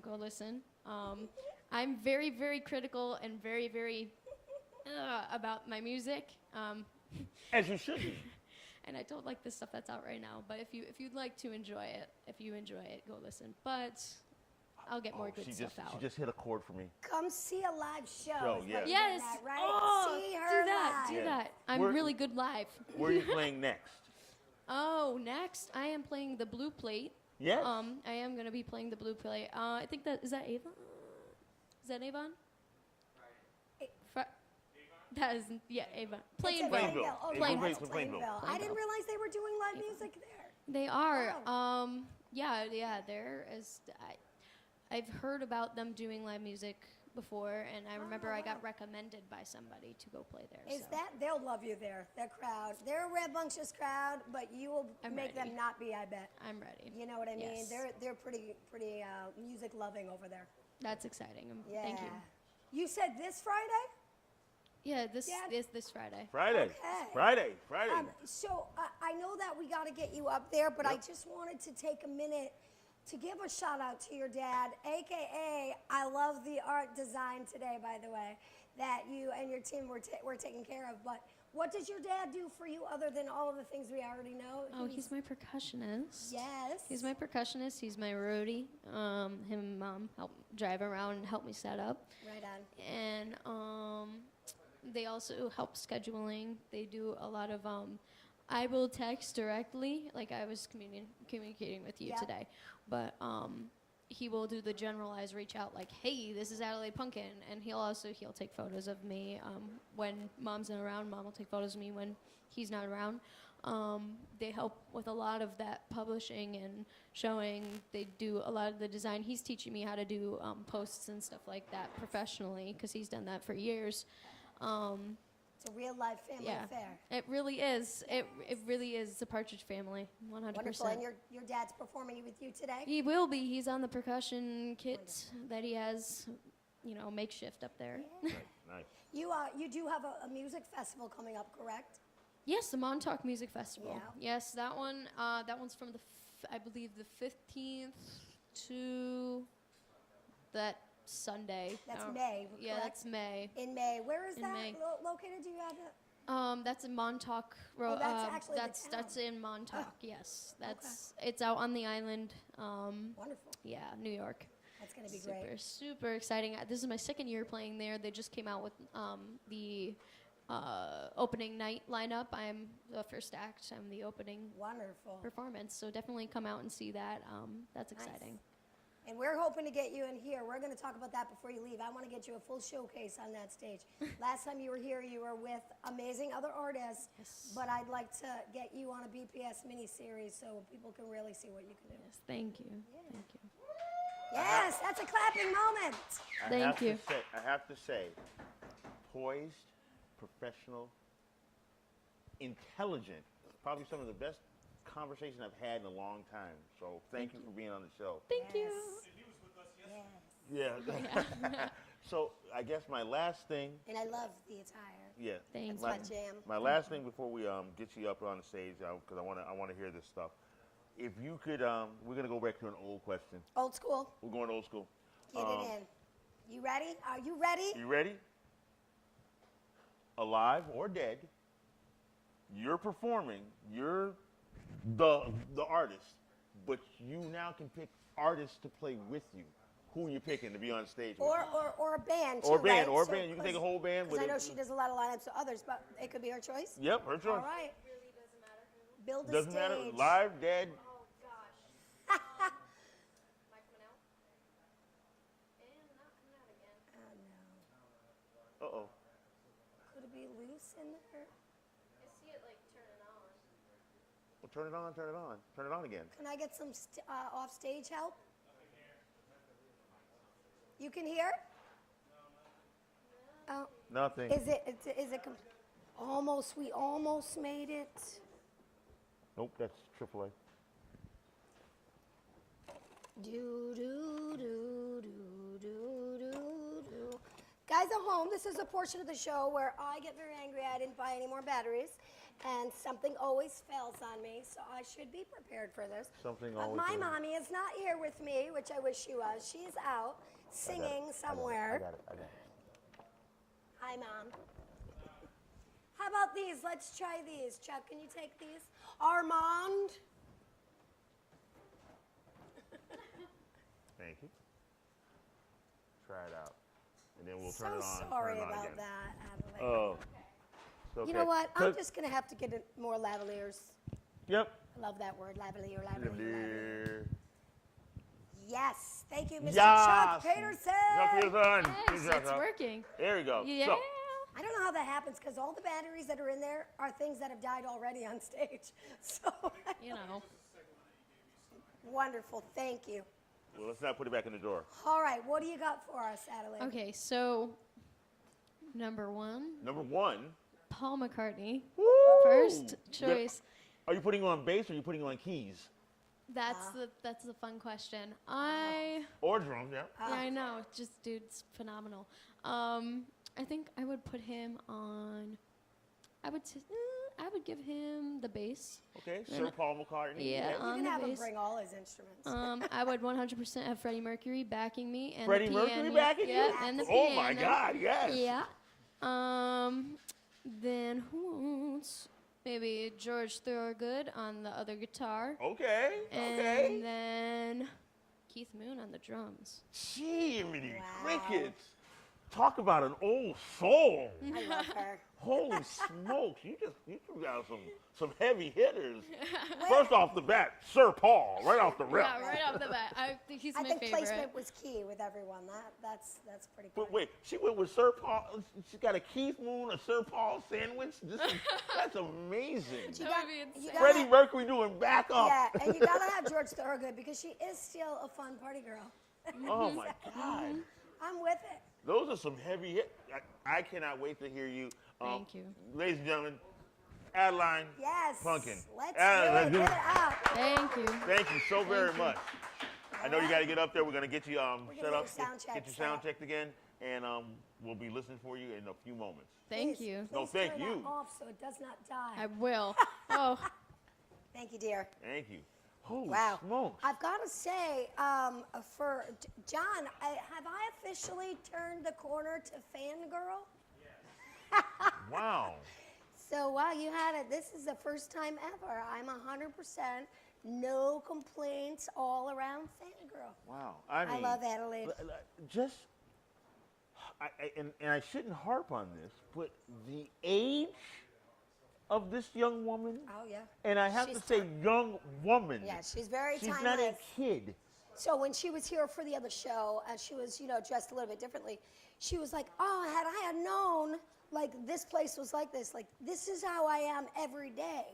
go listen. I'm very, very critical and very, very about my music. As you should be. And I don't like the stuff that's out right now. But if you'd like to enjoy it, go listen. But I'll get more good stuff out. She just hit a chord for me. Come see a live show. Show, is yeah. what Yes. you're at, right? Oh, See her do that. live. Do Yeah. that. I'm We're- really good live. Where are you playing next? Oh, next I am playing the Blue Plate. Yes. I am gonna be playing the Blue Plate. I think that is that Avon. Is that Avon? That is Avon. It's Plainville. at Plainville. Oh, Plainville. that's Plainville. Plainville. I didn't realize they were doing live music there. They are. Wow. Yeah. There is. I've heard about them doing live music before, and I remember I got recommended by somebody to go play there. Is so. that they'll love you there? That crowd. They're a rambunctious crowd, but you will I'm make ready. them not be. I bet. I'm ready. You know what I mean? Yes. They're pretty music loving over there. That's exciting. Yeah. Thank you. You said this Friday? Yeah, this Yeah. is this Friday. Friday. Okay. Friday. So I know that we got to get you up there, but I just wanted to take a minute to give a shout out to your dad, AKA I love the art design today, by the way, that you and your team were taking care of. But what does your dad do for you other than all of the things we already know? Oh, he's my percussionist. Yes. He's my percussionist. He's my roadie. Him and Mom help drive around and help me set up. Right on. And they also help scheduling. They do a lot of. I will text directly, like I was communicating with you Yep. today, but he will do the generalized reach out, like, "Hey, this is Adelaide Punkin," and he'll take photos of me when Mom's not around. Mom will take photos of me when he's not around. They help with a lot of that publishing and showing. They do a lot of the design. He's teaching me how to do posts and stuff like that professionally because he's done that for years. It's a real life family affair. It really is. It really is. It's a Partridge Family, 100%. Wonderful. And your dad's performing with you today? He will be. He's on the percussion kit that he has, makeshift up there. Nice. You do have a music festival coming up, correct? Yes, the Montauk Music Festival. Yeah. Yes, that one. That one's from I believe the 15th to that Sunday. That's Oh, May, Yeah, correct? that's May. In May. Where is In that May. located? Do you have that? That's in Montauk. Oh, that's actually the that's town. in Montauk. Yes, it's out on the island. Wonderful. Yeah, New York. That's going to be Super, great. super exciting. This is my second year playing there. They just came out with the opening night lineup. I'm the first act. I'm the opening Wonderful. performance. So definitely come out and see that. That's exciting. And we're hoping to get you in here. We're going to talk about that before you leave. I want to get you a full showcase on that stage. Last time you were here, you were with amazing other artists. Yes. But I'd like to get you on a BPS mini-series so people can really see what you can do. Yes, thank you. Thank you. Yes, that's a clapping moment. Thank you. I have to say, poised, professional, intelligent, probably some of the best conversation I've had in a long time. So thank you for being on the show. Thank you. And he was with us yesterday. Yeah. So I guess my last thing. And I love the attire. Yeah. Thank my, you. My jam. My last thing before we get you up on the stage, because I want to hear this stuff. If you could, we're gonna go back to an old question. Old school. We're going old school. Get it in. You ready? Are you ready? You ready? Alive or dead, you're performing. You're the artist, but you now can pick artists to play with you. who you're picking to be on stage with. Or a band, too, Or a band, right? or a band. You can take a whole band with Because I know it. she does a lot of lineups of others, but it could be her choice. Yep, her choice. All right. Really doesn't matter who. Build a Doesn't stage. matter. Live, dead. Oh gosh. Am I coming out? And not coming out again. Oh, no. Uh-oh. Could it be loose in there? I see it like turning on. Well, turn it on, turn it on. Turn it on again. Can I get some off-stage help? You can hear? Oh, Nothing. is it almost? We almost made it. Nope, that's AAA. Do do do do do do do. Guys at home, this is a portion of the show where I get very angry. I didn't buy any more batteries, and something always fails on me, so I should be prepared for this. Something But always my fails. mommy is not here with me, which I wish she was. She's out singing somewhere. I got it. Hi, Mom. How about these? Let's try these. Chuck, can you take these? Armand. Thank you. Try it out. And then we'll So turn it on. sorry turn it on about again. that, Adelaide. Oh. It's okay. You know what? I'm 'Cause- just going to have to get more lavaliers. Yep. I love that word, lavalier, lavalier, lavalier. Yes. Yes. Thank you, Mr. Yes. Chuck Peterson. Chuck Peterson. Yes, Good job, it's Chuck. working. There you go. Yeah. So, I don't know how that happens because all the batteries that are in there are things that have died already on stage. So, You know. wonderful. Thank you. well, let's not put it back in the drawer. All right. What do you got for us, Adelaide? Okay, so number one, Number one. Paul McCartney. Woo! First choice. Are you putting on bass or are you putting on keys? That's the fun question. Or drums, yeah. Yeah, I know. Just dude's phenomenal. I think I would put him on. I would give him the bass. Okay, Sir Paul McCartney. Yeah. You on can the have him bass. bring all his instruments. I would 100% have Freddie Mercury backing me and Freddie the Mercury piano. backing you? Yeah, and the Oh piano. my God, yes. Yeah. Then who else? Maybe George Thorogood on the other guitar. Okay, And okay. then Keith Moon on the drums. Jiminy Wow. crickets. Talk about an old soul. I love her. Holy smokes, you threw out some heavy hitters. First off the bat, Sir Paul, right off the rip. Yeah, right off the bat. He's I my think favorite. placement was key with everyone. That's pretty cool. But wait, she went with Sir Paul. She got a Keith Moon, a Sir Paul sandwich. That's amazing. You That got- would be you insane. gotta- Freddie Mercury doing back up. Yeah, and you gotta have George Thorogood because she is still a fun party girl. Oh my God. I'm with it. Those are some heavy hits. I cannot wait to hear you. Thank you. Ladies and gentlemen, Adelaide Yes. Punkin. Let's Adelaide, do it. Get it out. Thank you. Thank you so very you. much. I know you got to get up there. We're going to get you gonna set get up, your sound check get your set sound up. checked again, and we'll be listening for you in a few moments. Thank Please, you. No, please thank turn you. that off so it does not die. I will. Oh, Thank you, dear. Thank you. Holy Wow. smokes. I've got to say, for John, have I officially turned the corner to fangirl? Wow. So, wow, you had it. This is the first time ever. I'm 100%, no complaints, all around fangirl. Wow. I mean, love Adelaide. Just, and I shouldn't harp on this, but the age of this young woman, Oh, yeah. and I have She's to say young woman. Yeah, she's very She's timeless. not a kid. So when she was here for the other show, and she was, dressed a little bit differently, she was like, "Oh, had I had known, like this place was like this is how I am every day."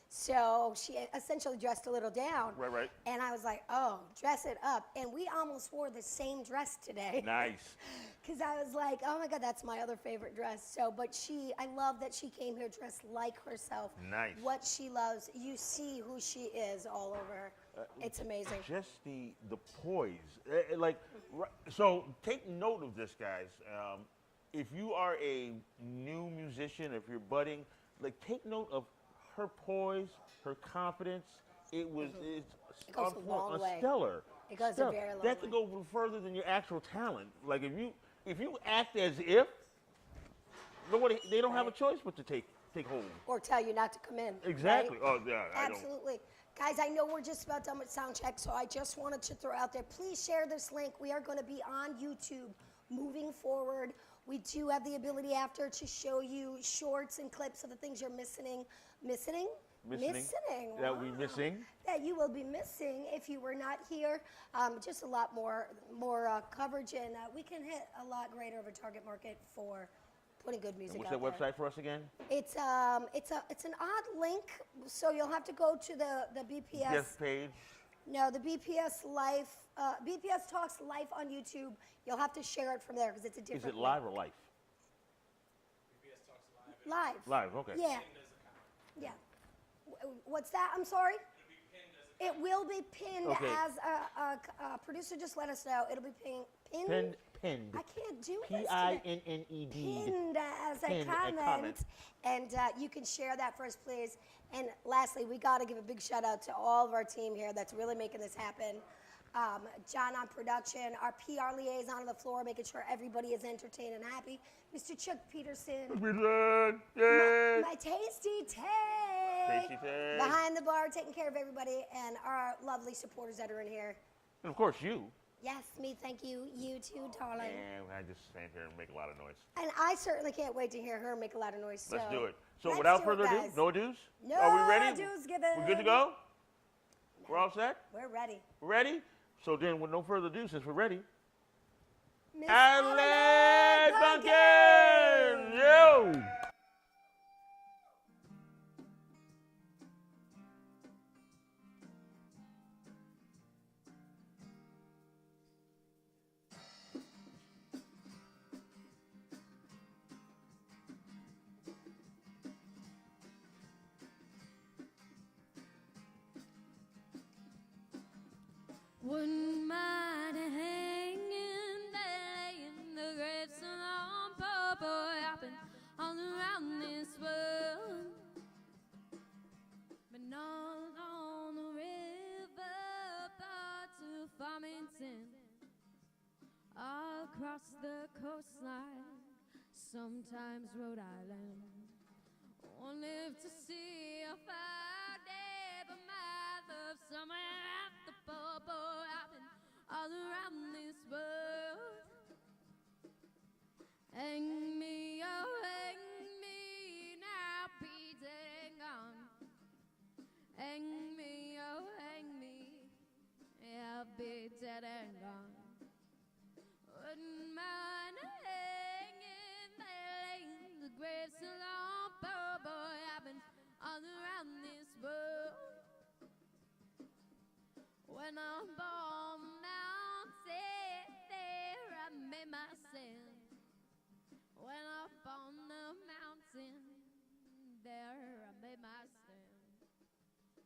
So she essentially dressed a little down. Right. And I was like, "Oh, dress it up." And we almost wore the same dress today. Nice. Because I was like, "Oh my God, that's my other favorite dress." So, but I love that she came here dressed like herself. Nice. What she loves, you see who she is all over her. It's amazing. Just the poise. So take note of this, guys. If you are a new musician, if you're budding, take note of her poise, her confidence. It's It goes on a long way. stellar. It goes a Stellar. very long That could way. go further than your actual talent. Like if you act as if, they don't have a choice but to take hold. Or tell you not to come in. Exactly. right? Oh yeah, I don't. Absolutely. Guys, I know we're just about done with sound check, so I just wanted to throw out there, please share this link. We are going to be on YouTube moving forward. We do have the ability after to show you shorts and clips of the things you're missing. Missing? That we missing. That you will be missing if you were not here. Just a lot more coverage, and we can hit a lot greater of a target market for putting good music And out what's there. that website for us again? It's an odd link, so you'll have to go to the BPS Yes page. No, the BPS Life, BPS Talks Life on YouTube. You'll have to share it from there because it's a different. Is it live or life? BPS Talks Live. Live. Live. Okay. Yeah. Yeah. What's that? I'm sorry. It will be pinned Okay. as a producer just let us know. It'll be pinned. Pinned. I can't do this today. Pinned. Pinned as a Pinned a comment. comment. And you can share that for us, please. And lastly, we got to give a big shout out to all of our team here that's really making this happen. John on production, our PR liaison on the floor, making sure everybody is entertained and happy. Mr. Chuck Peterson. Yay! My tasty Tay. Tasty Tay. Behind the bar, taking care of everybody, and our lovely supporters that are in here. And of course you. Yes, me, thank you. You too, darling. And I just stand here and make a lot of noise. And I certainly can't wait to hear her make a lot of noise. So Let's do it. So let's without do it, further ado, guys. no ados? No Are we ready? ados given. We're good to go? We're all set? We're ready. We're ready? So then with no further ado, since we're ready, Miss Adelaide Punkin! Punkin! Yo! Wouldn't mind hanging there in the great salon, poor boy, hopping all around this world, but not on the river, far to Farmington, across the coastline, sometimes Rhode Island. Won't live to see a fine day, but my love somewhere at the poor boy hopping all around this world. Hang me, oh hang me, now be dead and gone. Hang me, oh hang me, I'll be dead and gone. Wouldn't mind hanging there in the great salon, poor boy, I've been all around this world. When I'm born now, say there I made my sin. When up on the mountain, there I made my stand.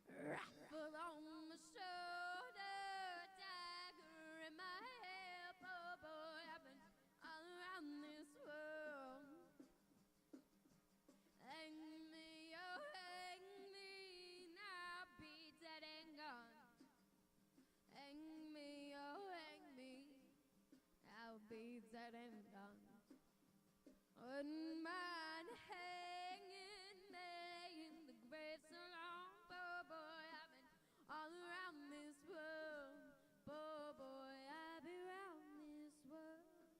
Rifle on my shoulder, dagger in my hip, oh boy, I've been all around this world. Hang me, oh hang me, now be dead and gone. Hang me, oh hang me, I'll be dead and gone. Wouldn't mind hanging there in the great salon, poor boy, I've been all around this world. Poor boy, I've been around this world.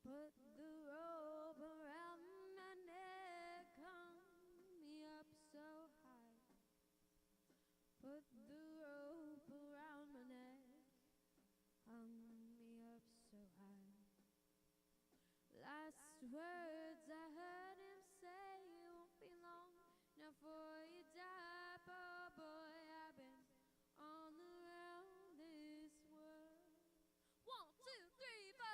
Put the rope around my neck, hung me up so high. Put the rope around my neck, hung me up so high. Last words I heard him say, won't be long now before you die, poor boy, I've been all around this world. 1, 2, 3, 4.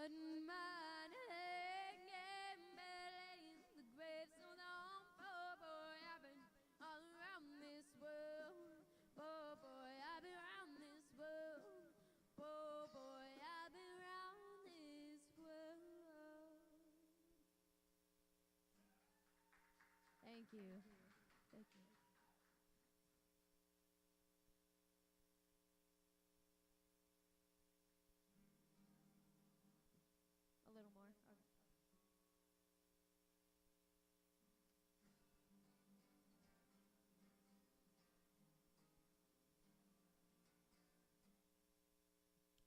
One man hanging in the grave so long. Oh boy, I've been all around this world. Oh boy, I've been around this world. Oh boy, I've been around this world. Thank you. Thank you. A little more. Okay.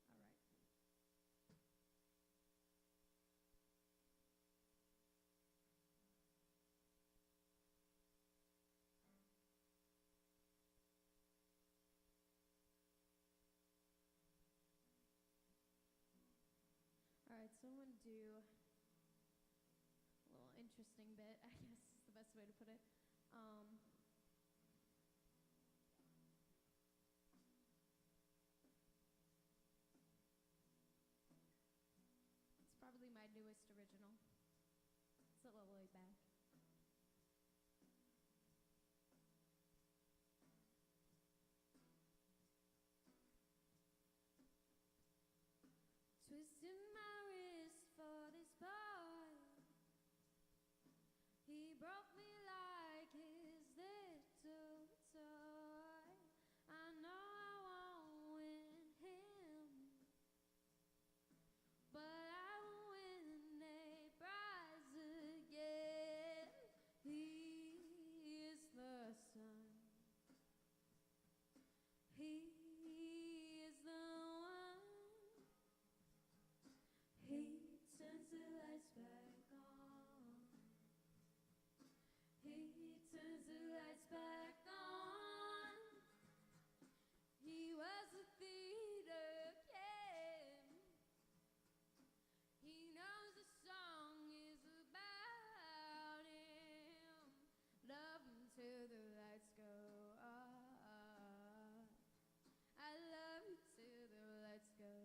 All right. All right, so I'm going to do a little interesting bit, I guess is the best way to put it. It's probably my newest original. It's a little laid back. Twisting my wrist for this boy. He broke me like his little toy. I know I won't win him, but I will win a prize again. He is the sun. He is the one. He turns the lights back on. He turns the lights back on. He was a theater kid. He knows the song is about him. Love him till the lights go off. I love you till the lights go off.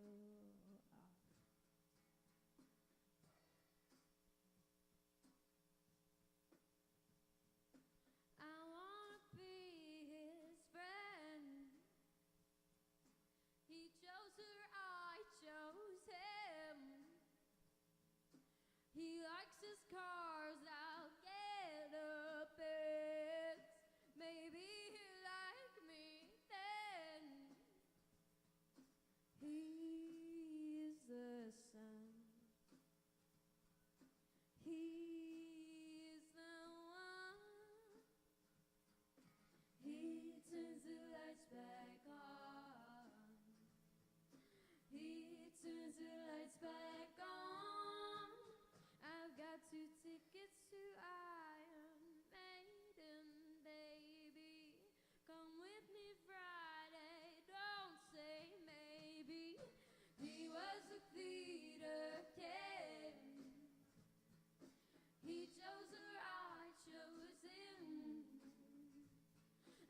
I wanna be his friend. He chose her, I chose him. He likes his cars, I'll get a Benz. Maybe he'll like me then. He is the sun. He is the one. He turns the lights back on. He turns the lights back on. I've got 2 tickets to Iron Maiden, baby. Come with me Friday, don't say maybe. He was a theater kid. He chose her, I chose him.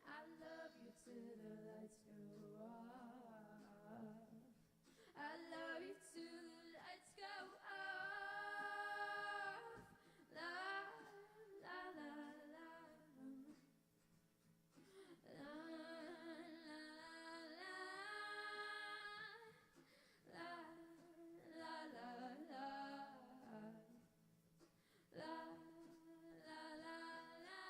I love you till the lights go off. I love you till the lights go off. La la la la. La la la. La la la la. La la la la.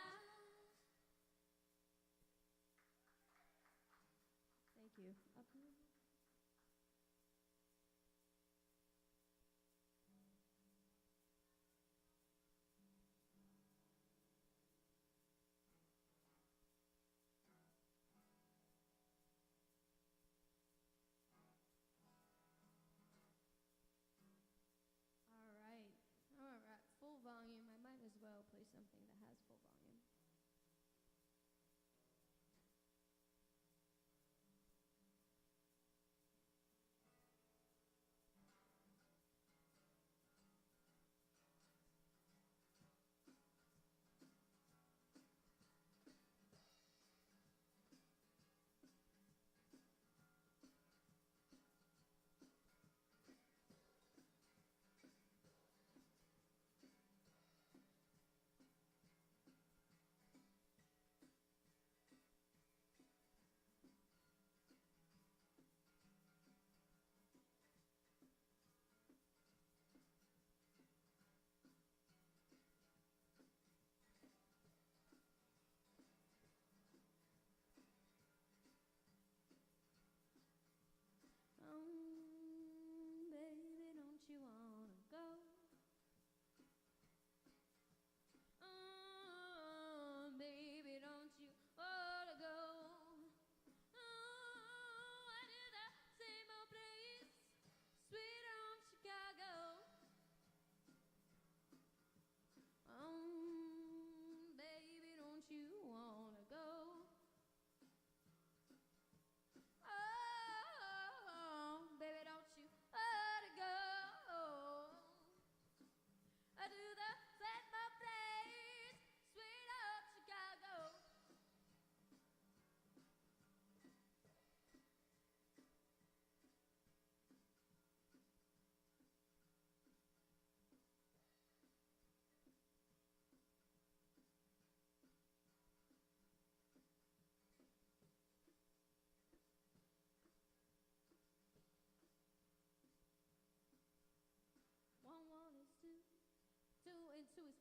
the Fatma place, sweet old Chicago. One is two, two and two is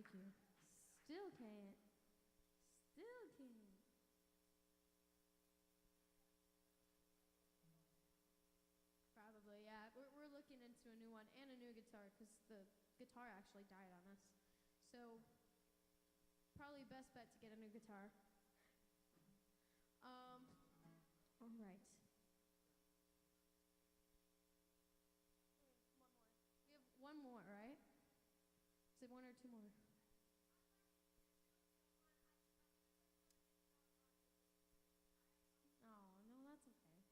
Thank you. Still can't. Still can't. Probably, yeah. We're looking into a new one and a new guitar because the guitar actually died on us. So, probably best bet to get a new guitar. All right. We have one more, right? Is it one or two more? Oh, no, that's okay.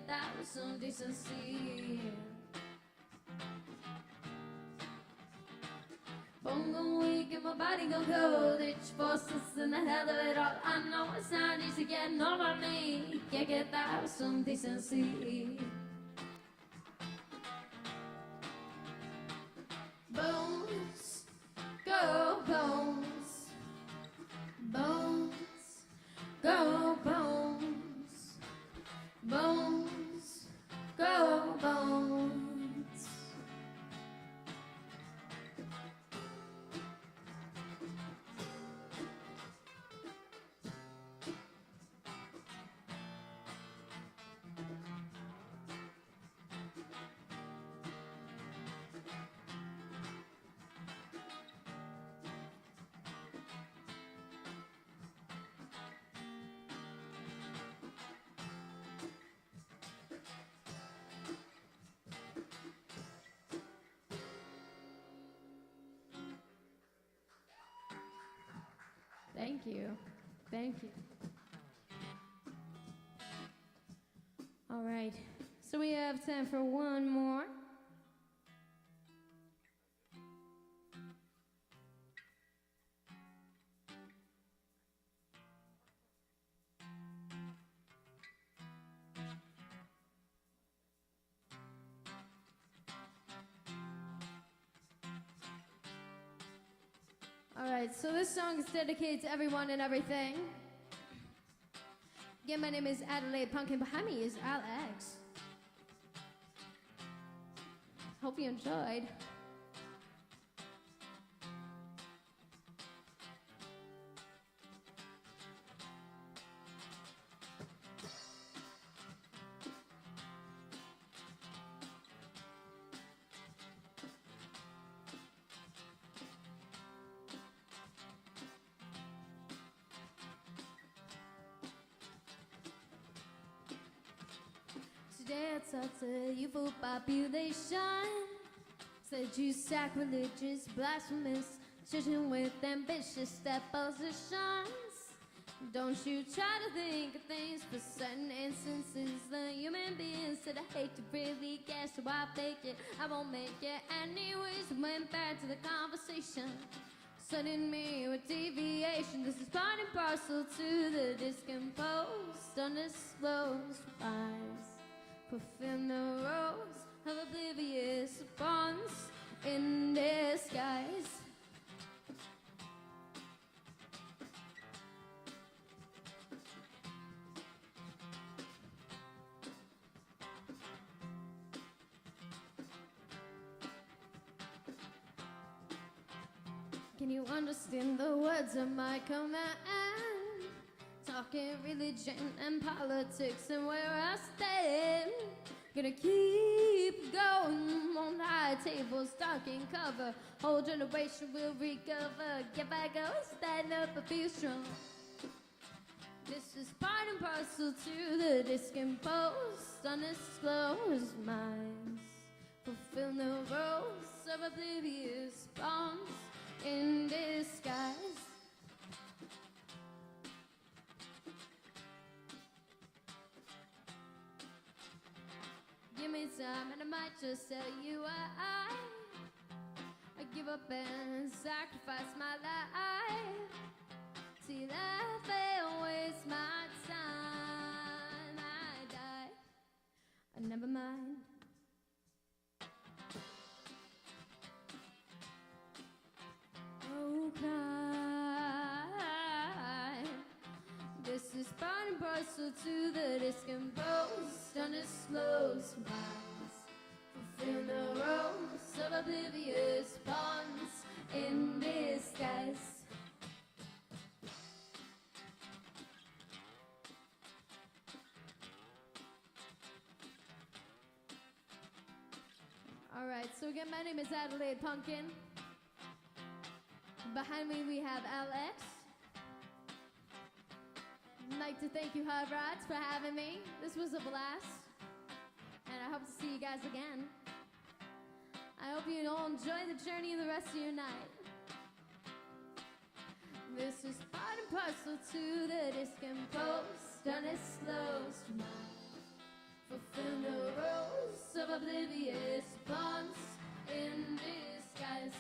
That was some decency. Bone weak and my body go cold. Itch forces in the hell of it all. I know it's not easy getting over me. Can't get that with some decency. Bones, go bones. Bones, go bones. Bones, go bones. Thank you. Thank you. All right. So we have time for one more. All right, so this song is dedicated to everyone and everything. Again, my name is Adelaide Punkin. Behind me is Alex. Hope you enjoyed. Today I talked to you for population. Said you sacrilegious, blasphemous, children with ambitious depositions. Don't you try to think of things for certain instances. The human beings said I hate to really guess, so I fake it. I won't make it anyways. Went back to the conversation. Sudden me with deviation. This is part and parcel to the discomposed, undisclosed lies. Fulfill the roles of oblivious bonds in disguise. Can you understand the words of my command? Talking religion and politics and where I stand. Gonna keep going on high tables, stocking cover. Whole generation will recover. Get back up, stand up and feel strong. This is part and parcel to the discomposed, undisclosed minds. Fulfill the roles of oblivious pawns in disguise. Give me time and I might just tell you why I give up and sacrifice my life. See that they waste my time. I die. Never mind. Oh, cry. This is part and parcel to the discomposed, undisclosed minds. Fulfill the roles of oblivious pawns in disguise. All right, so again, my name is Adelaide Punkin. Behind me we have Alex. I'd like to thank you, Hot Rods, for having me. This was a blast, and I hope to see you guys again. I hope you all enjoy the journey the rest of your night. This is part and parcel to the discomposed, undisclosed mind. Fulfill the roles of oblivious pawns in disguise.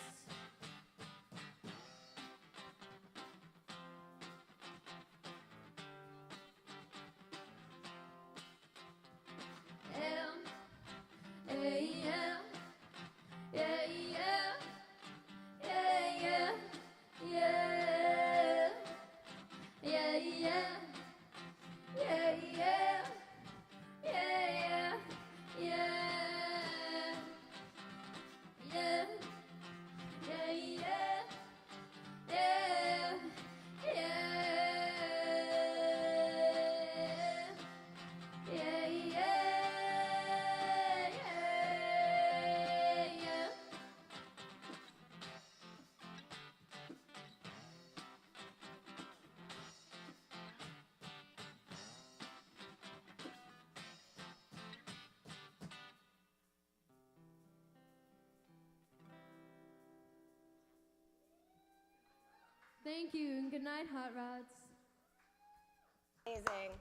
Thank you, and good night, Hot Rods. Amazing.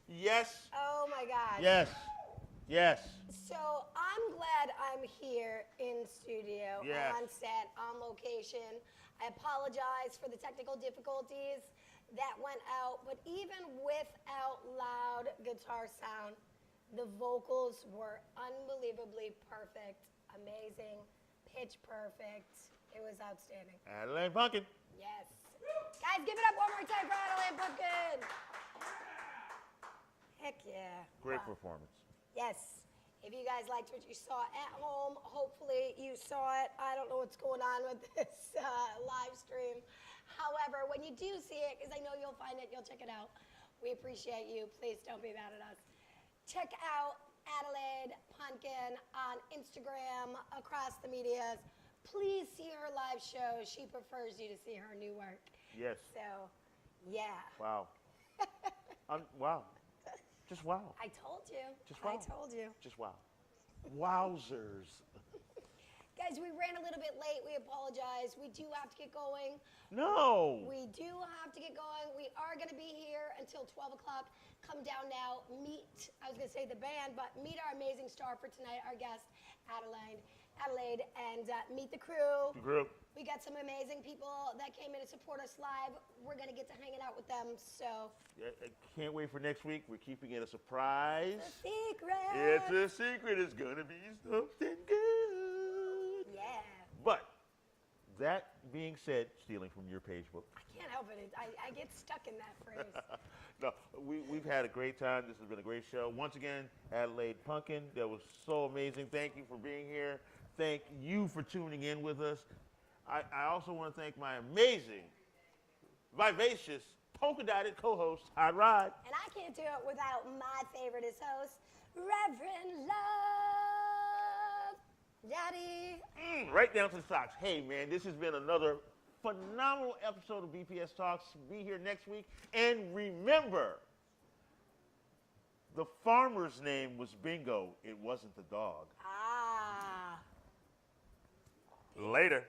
Yes. Oh my God. Yes. Yes. So I'm glad I'm here in studio, Yes. on set, on location. I apologize for the technical difficulties that went out, but even without loud guitar sound, the vocals were unbelievably perfect, amazing, pitch perfect. It was outstanding. Adelaide Punkin. Yes. Guys, give it up one more time for Adelaide Punkin. Heck yeah. Great Wow. performance. Yes. If you guys liked what you saw at home, hopefully you saw it. I don't know what's going on with this live stream. However, when you do see it, because I know you'll find it, you'll check it out. We appreciate you. Please don't be mad at us. Check out Adelaide Punkin on Instagram, across the medias. Please see her live show. She prefers you to see her new work. Yes. So, yeah. Wow. Wow. Just wow. I told you. Just wow. I told you. Just wow. Wowzers. Guys, we ran a little bit late. We apologize. We do have to get going. No. We do have to get going. We are going to be here until 12 o'clock. Come down now. Meet, I was going to say the band, but meet our amazing star for tonight, our guest, Adelaide, and meet the crew. The group. We got some amazing people that came in to support us live. We're going to get to hanging out with them, so. Yeah, I can't wait for next week. We're keeping it a surprise. It's a secret. It's a secret. It's going to be something good. Yeah. But that being said, stealing from your page book. I can't help it. I get stuck in that phrase. No, we've had a great time. This has been a great show. Once again, Adelaide Punkin, that was so amazing. Thank you for being here. Thank you for tuning in with us. I also want to thank my amazing, vivacious, polka-dotted co-host, Hot Rod. And I can't do it without my favoriteest host, Reverend Love. Daddy. Right down to the socks. Hey, man, this has been another phenomenal episode of BPS Talks. Be here next week. And remember, the farmer's name was Bingo. It wasn't the dog. Ah. Later.